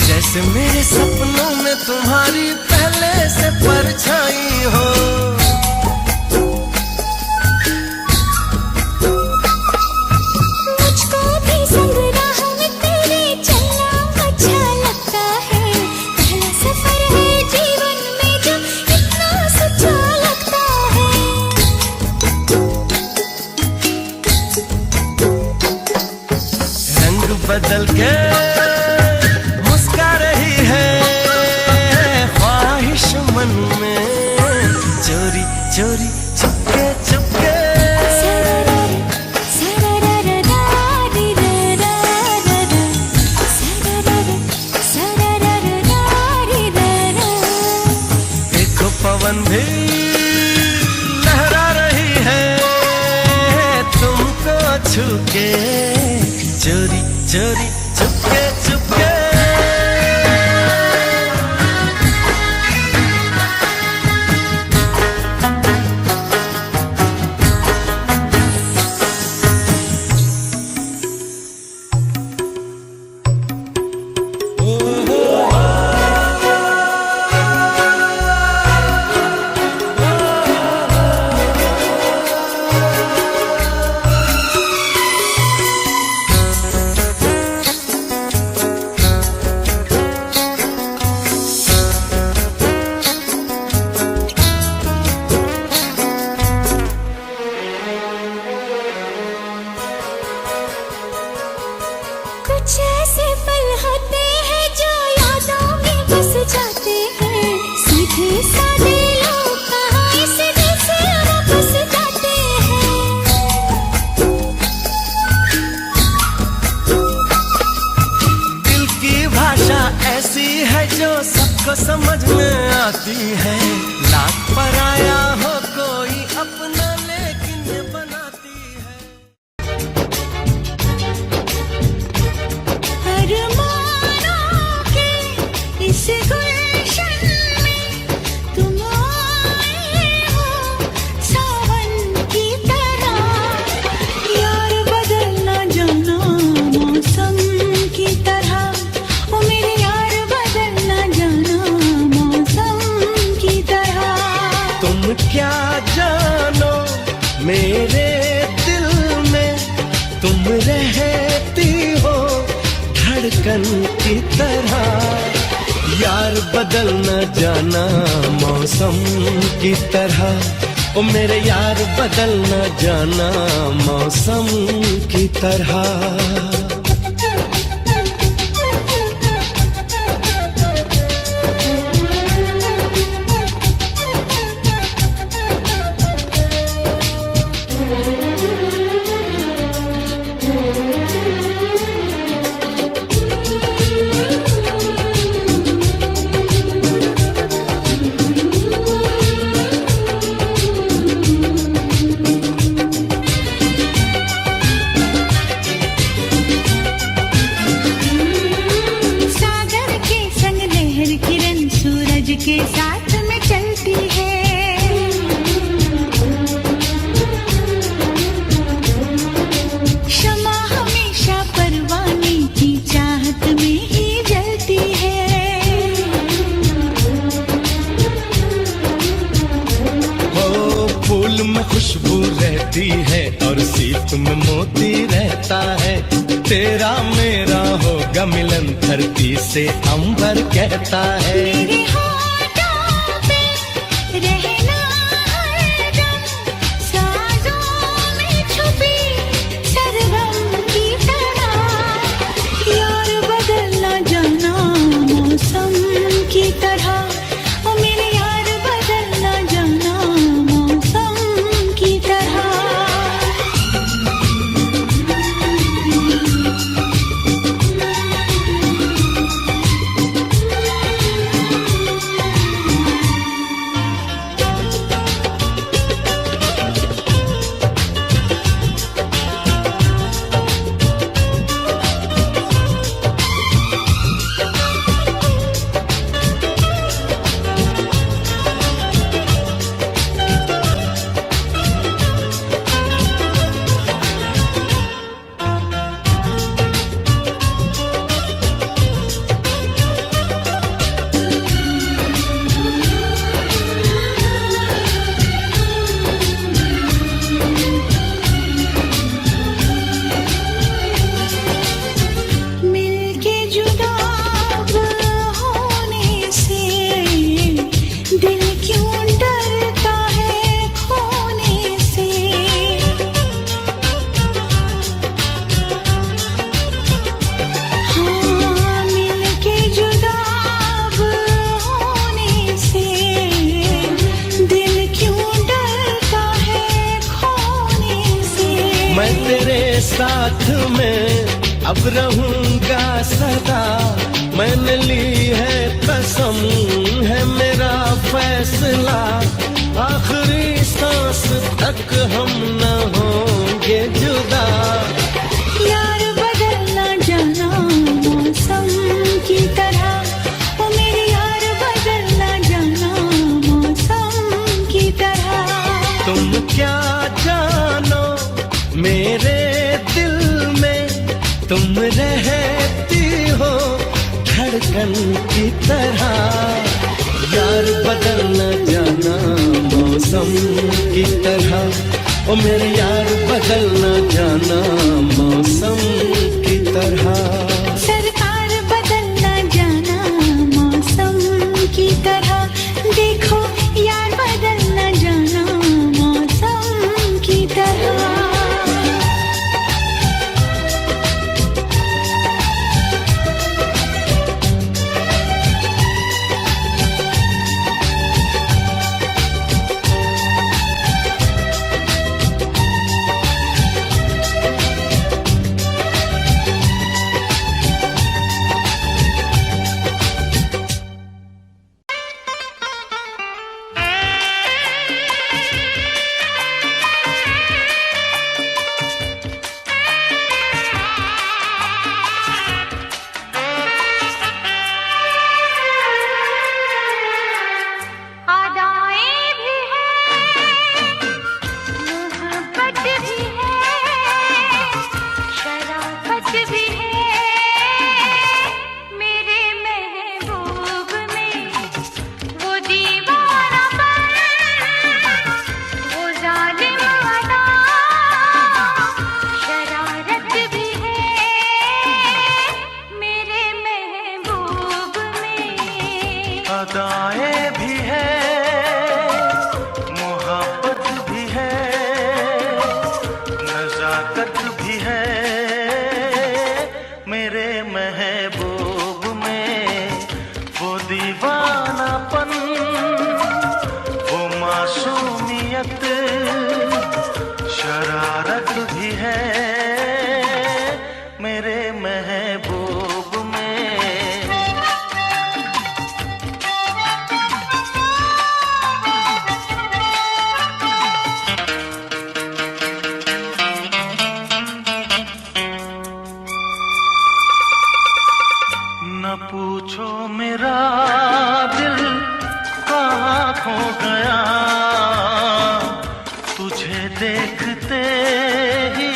[SPEAKER 3] जैसे मेरे सपनों में तुम्हारी पहले से परछाई हो।
[SPEAKER 2] मुझको भी संग राह में तेरे चलना अच्छा लगता है, पहला सफर है जीवन में जो इतना सच्चा लगता है।
[SPEAKER 3] रंग बदल के मुस्का रही है ख्वाहिश मन में, चोरी चोरी चुपके चुपके। देखो पवन भी लहरा रही है तुमको छू के, चोरी चोरी चुपके चुपके।
[SPEAKER 2] कुछ ऐसे पल होते हैं जो यादों में बस जाते हैं, सीधे साधे लोग कहाँ इस दिल से वापस जाते हैं।
[SPEAKER 3] दिल की भाषा ऐसी है जो सबको समझ में आती है, लाख पराया हो कोई अपना लेकिन ये बनाती है।
[SPEAKER 2] अरमानों के इस गुलशन में तुम आए हो सावन की तरह, यार बदलना जाना मौसम की तरह, ओ मेरे यार बदलना जाना मौसम की तरह।
[SPEAKER 3] तुम क्या जानो मेरे दिल में, तुम रहती हो धड़कन की तरह, यार बदलना जाना मौसम की तरह, ओ मेरे यार बदलना जाना मौसम की तरह।
[SPEAKER 2] सागर के संग लहर किरण सूरज के साथ में चलती है, शमा हमेशा परवाने की चाहत में ही जलती है।
[SPEAKER 3] ओ फूल में खुशबू रहती है और सीप में मोती रहता है, तेरा मेरा होगा मिलन धरती से अंबर कहता है।
[SPEAKER 2] मेरे होठों पे रहना हरदम साजों में छुपी सरगम की तरह, यार बदलना जाना मौसम की तरह, ओ मेरे यार बदलना जाना मौसम की तरह।
[SPEAKER 3] तेरे साथ में अब रहूंगा सदा, मैंने ली है कसम, है मेरा फैसला, आखिरी सांस तक हम न होंगे जुदा।
[SPEAKER 2] यार बदलना जाना मौसम की तरह, ओ मेरे यार बदलना जाना मौसम की तरह।
[SPEAKER 3] तुम क्या जानो मेरे दिल में, तुम रहती हो धड़कन की तरह। यार बदलना जाना मौसम की तरह, ओ मेरे यार बदलना जाना मौसम की तरह।
[SPEAKER 2] सरकार बदलना जाना मौसम की तरह, देखो यार बदलना जाना मौसम की तरह।
[SPEAKER 1] अदाएं भी है, मोहब्बत भी है, नजाकत भी है, मेरे महबूब में वो दीवानापन, वो मासूमियत, शरारत भी है, मेरे महबूब में। न पूछो मेरा दिल कहाँ खो गया, तुझे देखते ही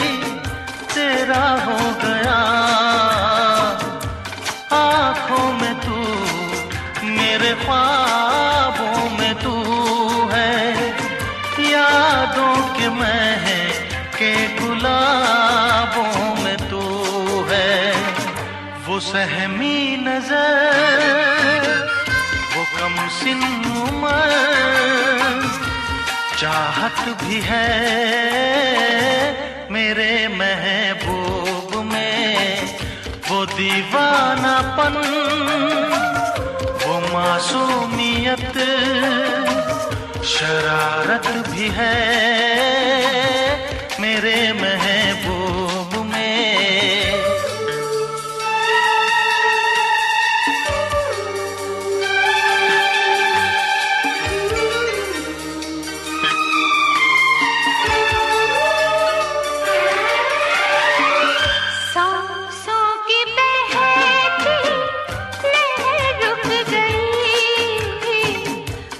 [SPEAKER 1] तेरा हो गया। आँखों में तू, मेरे ख्वाबों में तू है, यादों के महके गुलाबों में तू है। वो सहमी नजर, वो कम सिन उमर, चाहत भी है मेरे महबूब में, वो दीवानापन, वो मासूमियत, शरारत भी है मेरे महबूब में।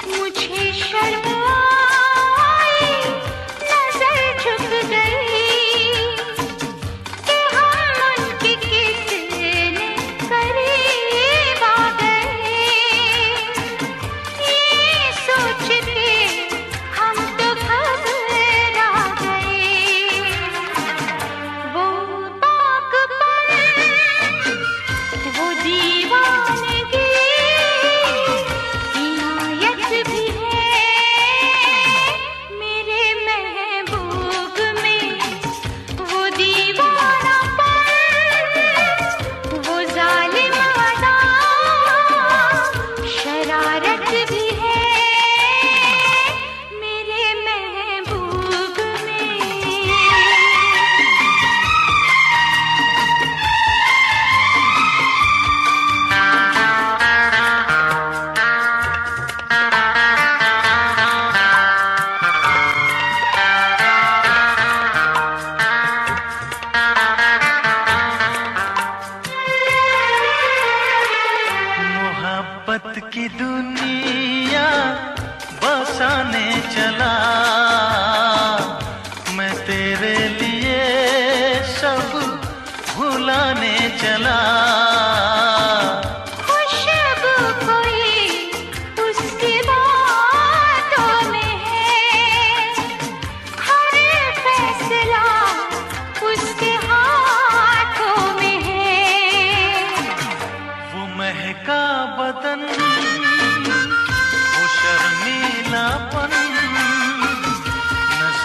[SPEAKER 2] मुझे शर्म आई, नजर झुक गई।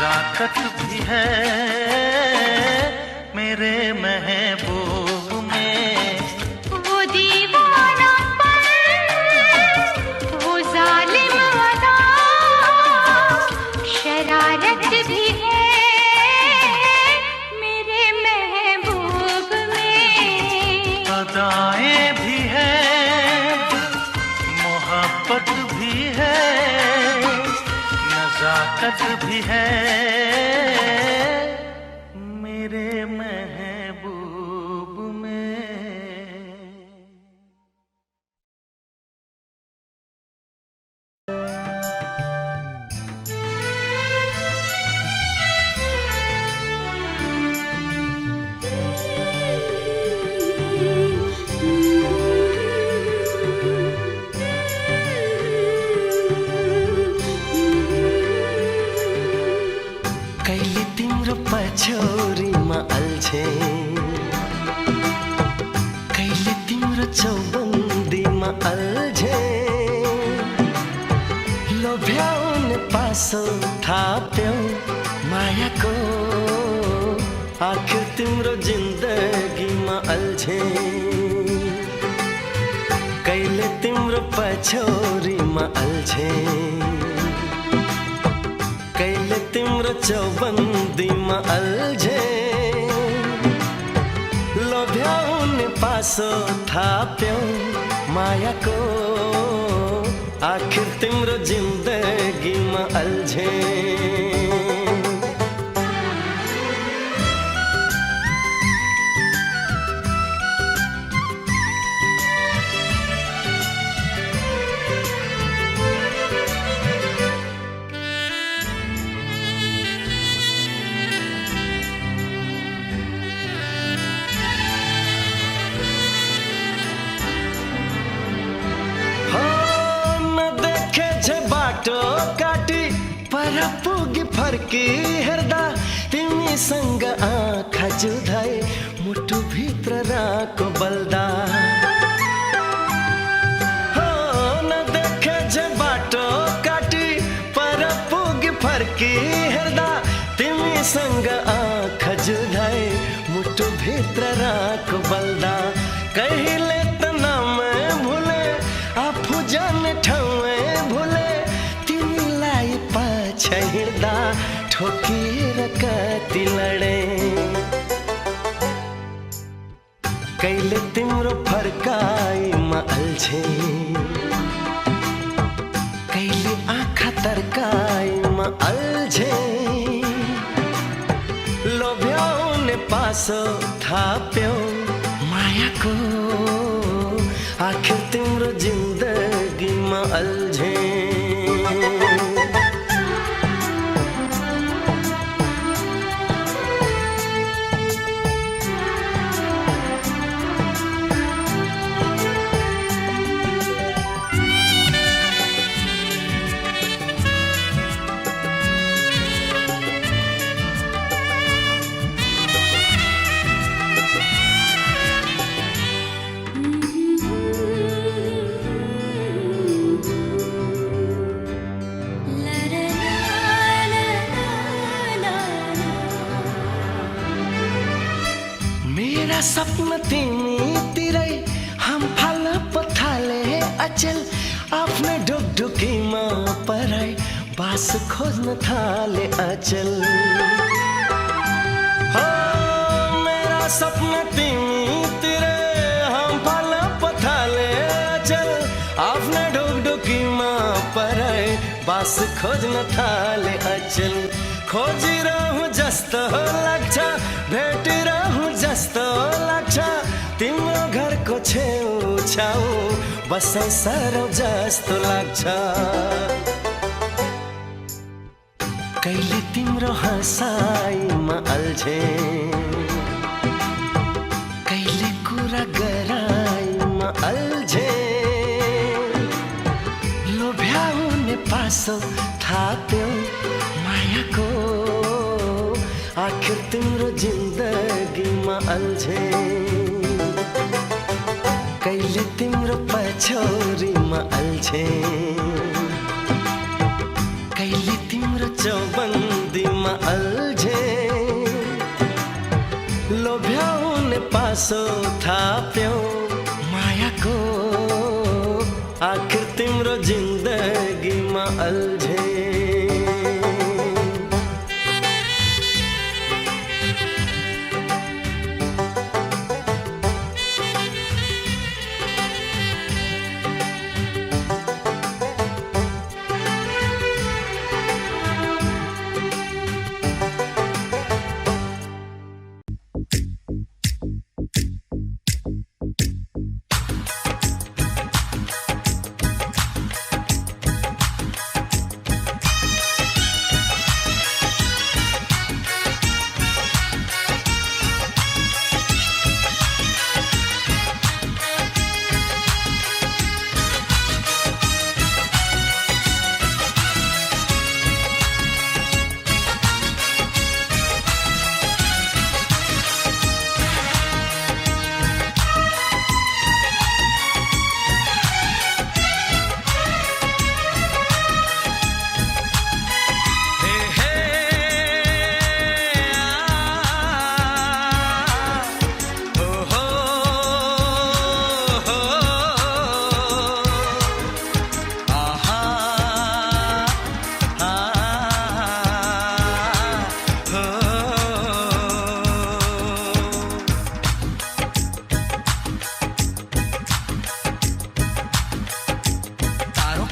[SPEAKER 1] नजाकत भी है मेरे महबूब में।
[SPEAKER 2] वो दीवानापन, वो जालिम अदा, शरारत भी है मेरे महबूब में।
[SPEAKER 1] अदाएं भी है, मोहब्बत भी है, नजाकत भी है मेरे महबूब में।
[SPEAKER 3] कहिले तिम्रो पछौरीमा अल्छे, कहिले तिम्रो चौबन्दीमा अल्झे, लोभ्याउने पासो थाप्यौ मायाको, आखिर तिम्रो जिन्दगीमा अल्झे। कहिले तिम्रो पछौरीमा अल्झे, कहिले तिम्रो चौबन्दीमा अल्झे, लोभ्याउने पासो थाप्यौ मायाको, आखिर तिम्रो जिन्दगीमा अल्झे। बाटो काटी पर पुगी फर्की हेर्दा तिमीसँग आँखा जुधाए मुटु भित्र राको बल्दा। हो नदेखे जे बाटो काटी पर पुगी फर्की हेर्दा तिमीसँग आँखा जुधाए मुटु भित्र राको बल्दा। कहिले त नाम भुले आफू जाने ठाउँ भुले, हिँड्दा ठोकिएर कति लडे। कहिले तिम्रो फर्काइमा अल्झे, कहिले आँखा तर्काइमा अल्झे, लोभ्याउने पासो थाप्यौ मायाको, आखिर तिम्रो जिन्दगीमा अल्झे। सपना तिमीतिरै हम फाल पथाले अचल, आफ्नै ढुकढुकीमा पराई बास खोज्न थाले अचल। हो मेरा सपना तिमीतिरै हम फाल पथाले अचल, आफ्नै ढुकढुकीमा पराई बास खोज्न थाले अचल। खोजिरहँ जस्तो लाग्छ, भेटिरहँ जस्तो लाग्छ, तिम्रो घरको छेउछाउ बसाइ सरौ जस्तो लाग्छ। कहिले तिम्रो हँसाइमा अल्झे, कहिले कुरा गराइमा अल्झे, लोभ्याउने पासो थाप्यौ मायाको, आखिर तिम्रो जिन्दगीमा अल्झे। कहिले तिम्रो पछौरीमा अल्झे, कहिले तिम्रो चौबन्दीमा सो था प्यो माया को आखिर तिम्रो जिंदगी में अलझे।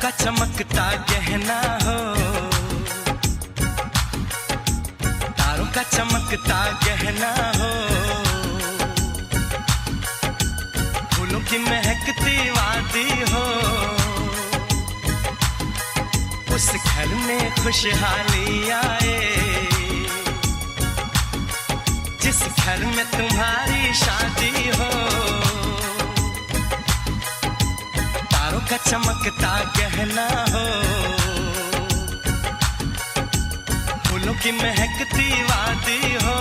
[SPEAKER 3] का चमकता गहना हो, तारों का चमकता गहना हो, फूलों की महकती वादी हो, उस घर में खुशहाली आए जिस घर में तुम्हारी शादी हो। का चमकता गहना हो, फूलों की महकती वादी हो,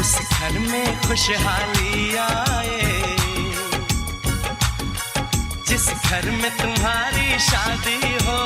[SPEAKER 3] उस घर में खुशहाली आए जिस घर में तुम्हारी शादी हो।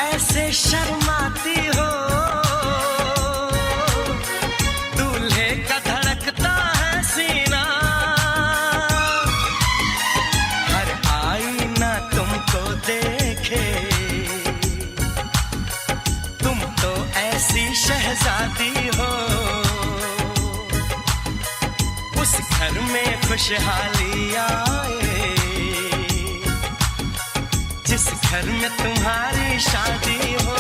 [SPEAKER 3] ऐसे शर्माती हो, दूल्हे का धड़कता है सीना, हर आईना तुमको देखे, तुम तो ऐसी शहजादी हो, उस घर में खुशहाली आए जिस घर में तुम्हारी शादी हो।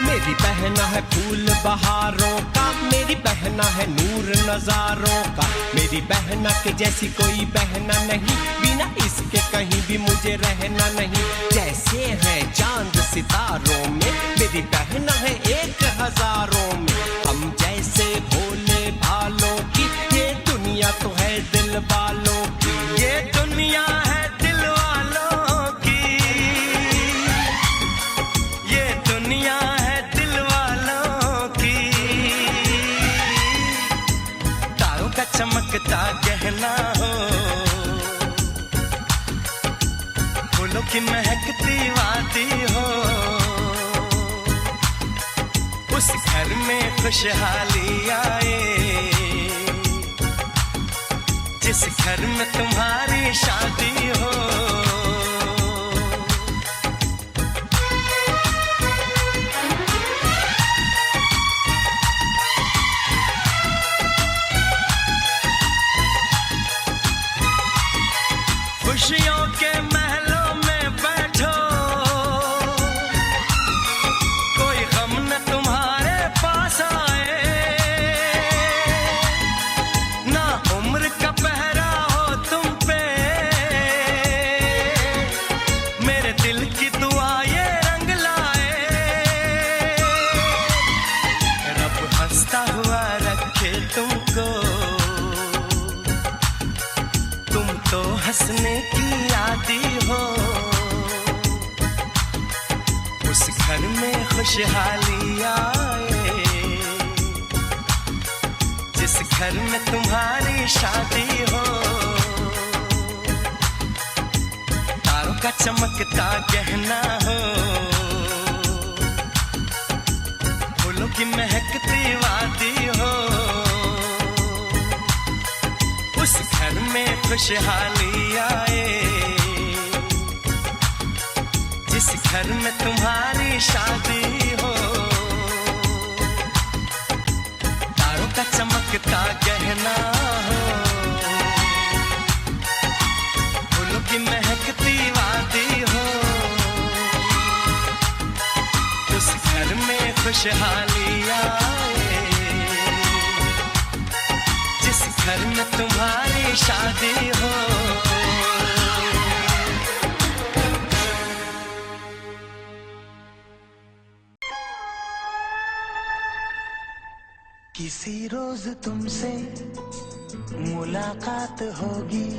[SPEAKER 4] मेरी बहना है फूल बहारों का, मेरी बहना है नूर नजारों का, मेरी बहना के जैसी कोई बहना नहीं, बिना इसके कहीं भी मुझे रहना नहीं। जैसे है चांद सितारों में, मेरी बहना है एक हजारों में, हम जैसे भोले भालों की, ये दुनिया तो है दिल वालों की,
[SPEAKER 3] ये दुनिया है दिल वालों की, ये दुनिया है दिल वालों की। तारों का चमकता गहना हो, फूलों की महकती वादी हो, उस घर में खुशहाली आए जिस घर में तुम्हारी शादी हो। खुशियों के महलों में बैठो, कोई गम न तुम्हारे पास आए, ना उम्र का पहरा हो तुम पे, मेरे दिल की दुआ ये रंग लाए, रब हंसता हुआ रखे तुमको, तुम तो हंसने की आदी हो, उस घर में खुशहाली आए, जिस घर में तुम्हारी शादी हो, तारों का चमकता गहना हो, फूलों की महकती वादी हो, उस घर में खुशहाली आए, जिस घर में तुम्हारी शादी हो, तारों का चमकता गहना हो, फूलों की महकती वादी हो, उस घर में खुशहाली आए, जिस घर में तुम्हारी शादी हो।
[SPEAKER 1] किसी रोज तुमसे मुलाकात होगी,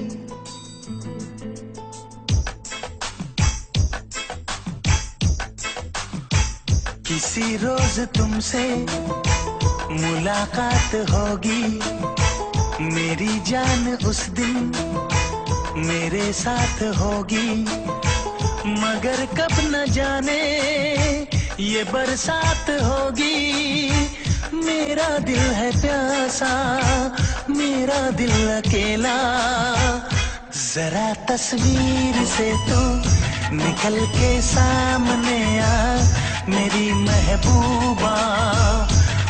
[SPEAKER 1] किसी रोज तुमसे मुलाकात होगी, मेरी जान उस दिन मेरे साथ होगी, मगर कब न जाने ये बरसात होगी, मेरा दिल है प्यासा, मेरा दिल अकेला, जरा तस्वीर से तू निकल के सामने आ, मेरी महबूबा,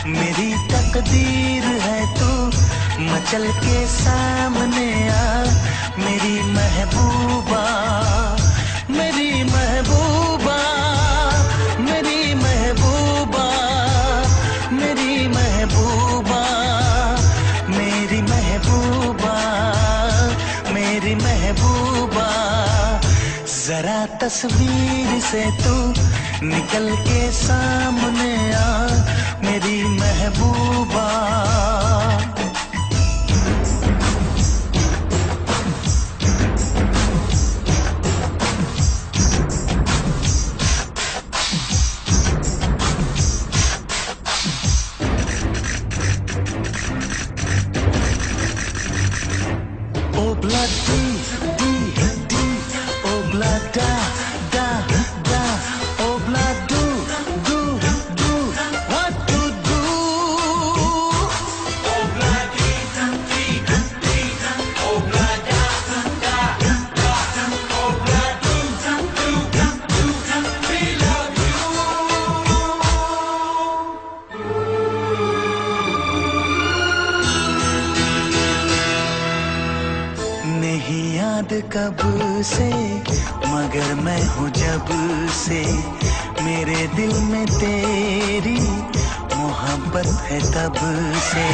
[SPEAKER 1] मेरी तकदीर है तू, मचल के सामने आ, मेरी महबूबा, मेरी महबूबा, मेरी महबूबा, मेरी महबूबा, मेरी महबूबा, मेरी महबूबा, जरा तस्वीर से तू निकल के सामने आ, मेरी महबूबा। कब से मगर मैं हूँ जब से, मेरे दिल में तेरी मोहब्बत है तब से,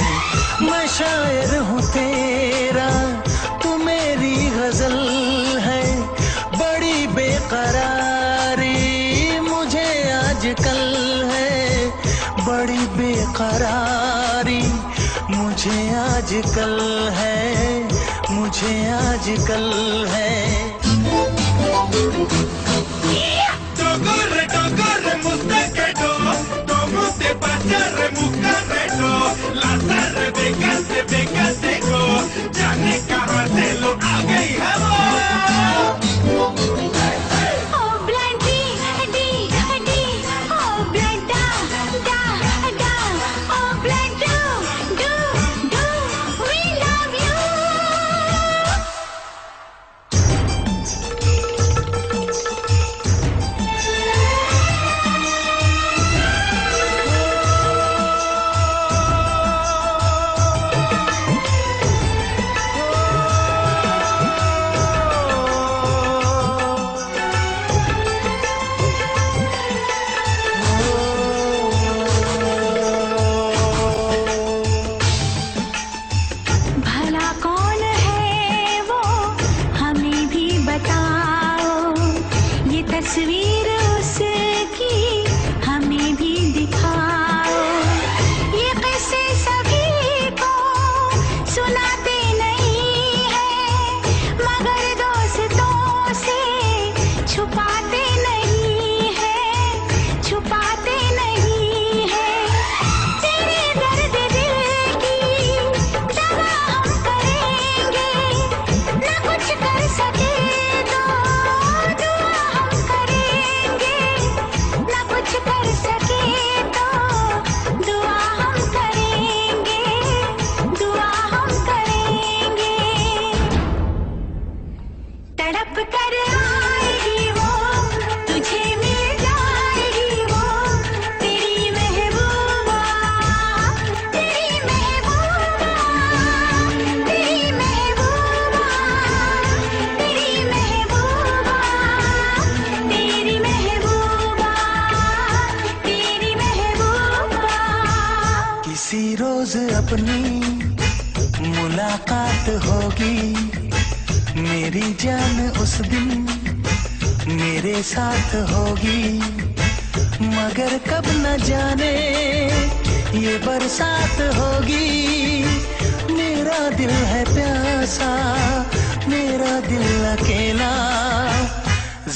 [SPEAKER 1] मैं शायर हूँ तेरा, तू मेरी गजल है, बड़ी बेकरारी मुझे आजकल है, बड़ी बेकरारी मुझे आजकल है, मुझे आजकल है।
[SPEAKER 5] Corre, corre, mustaquero, como te pasa, remucarrero, las arrebecas de becatego, ya ne carratelo, haga y jabón.
[SPEAKER 1] किसी रोज अपनी मुलाकात होगी, मेरी जान उस दिन मेरे साथ होगी, मगर कब न जाने ये बरसात होगी। मेरा दिल है प्यासा, मेरा दिल अकेला,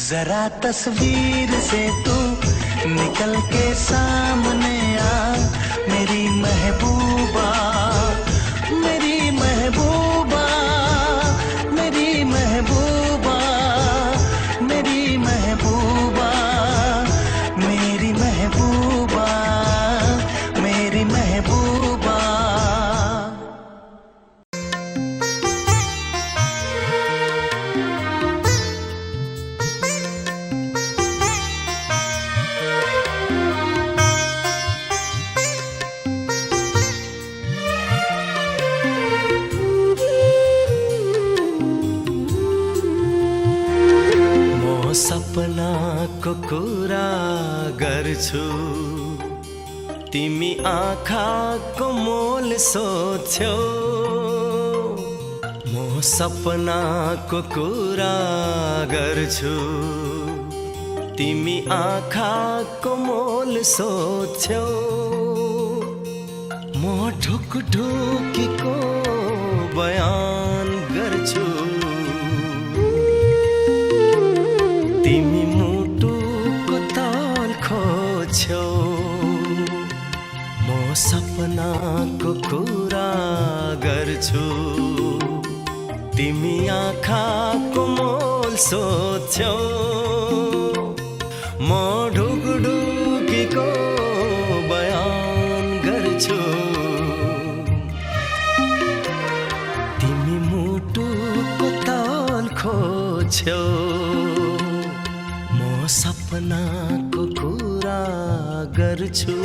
[SPEAKER 1] जरा तस्वीर से तू निकल के सामने आ, मेरी महबूबा, मेरी महबूबा, मेरी महबूबा, मेरी महबूबा, मेरी महबूबा, मेरी महबूबा।
[SPEAKER 3] सपना को कुरा गर्छु, तिमी आँखाको मोल सोध्छौ। म सपनाको कुरा गर्छु, तिमी आँखाको मोल सोध्छौ। म ढुकढुकीको बयान गर्छु, तिमी मुटुको ताल खोज्छौ। म सपनाको कुरा गर्छु, तिमी आँखाको मोल सोध्छौ। म ढुकढुकीको बयान गर्छु, तिमी मुटुको ताल खोज्छौ। सपनाको कुरा गर्छु।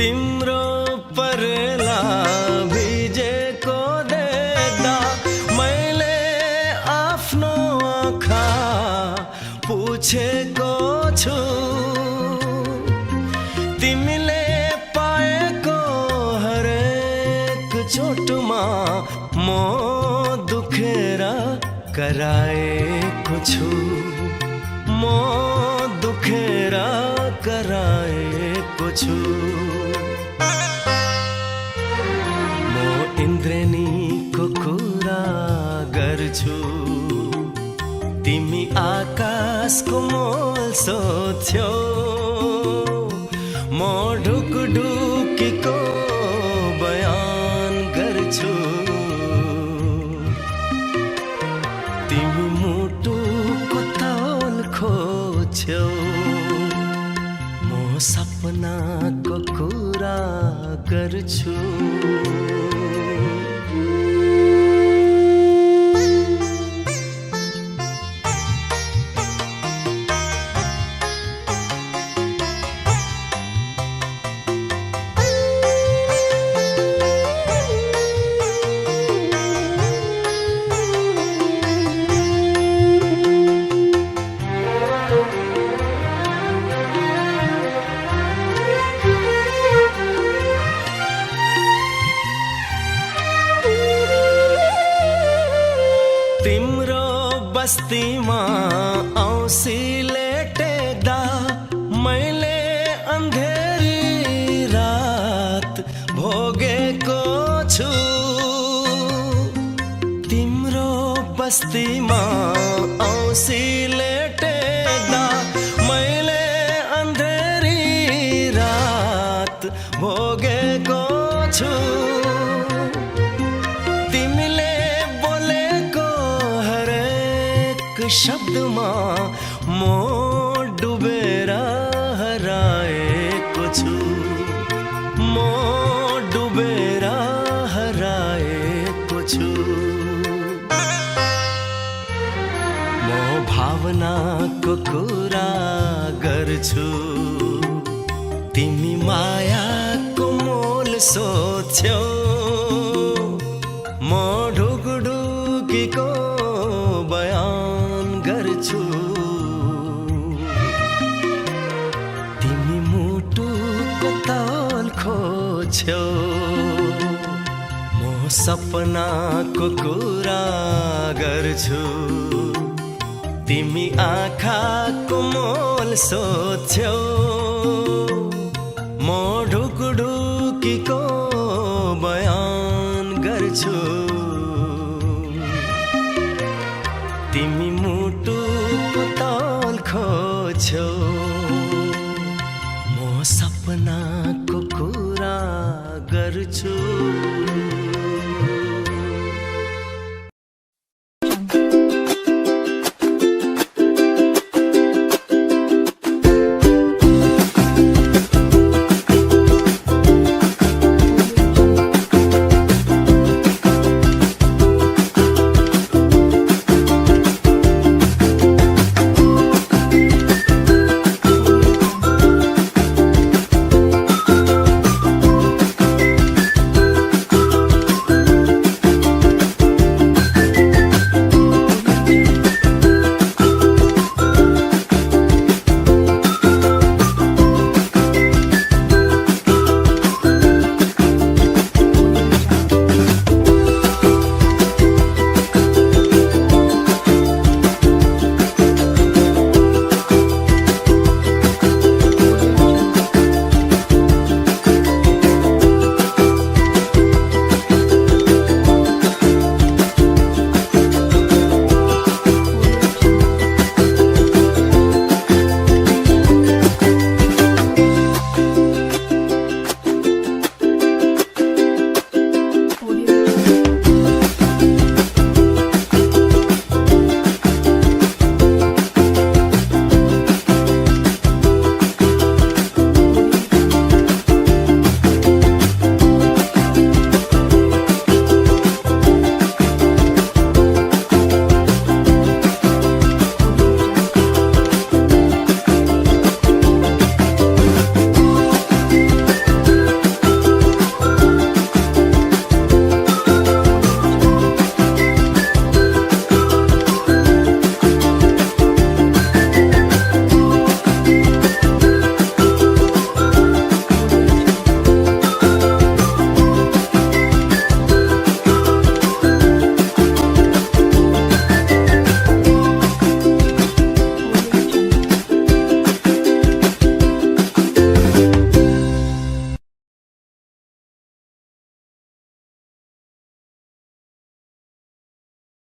[SPEAKER 3] तिम्रो परेला भिजेको देख्दा मैले आफ्नो आँखा पुछेको छु। तिमीले पाएको हरेक चोटमा म दुखेर कराएको छु। म दुखेर कराएको छु। म इन्द्रेणीको कुरा गर्छु, तिमी आकाशको मोल सोध्छौ। म ढुकढुकीको बयान गर्छु, तिमी मुटुको ताल खोज्छौ। म सपनाको कुरा गर्छु। तिम्रो बस्तीमा औँसी लेटेदा मैले अन्धेरी रात भोगेको छु। तिम्रो बस्तीमा औँसी लेटेदा मैले अन्धेरी रात भोगेको छु तिमीले बोलेको हरेक शब्दमा म डुबेर हराएको छु म डुबेर हराएको छु म भावनाको कुरा गर्छु तिमी मायाको मोल सोध्छौ म ढुकढुकीको बयान गर्छु तिमी मुटुको ताल खोज्छौ म सपनाको कुरा गर्छु तिमी आँखाको मोल सोध्छौ म ढुकढुकीको बयान गर्छु तिमी मुटुको ताल खोज्छौ म सपनाको कुरा गर्छु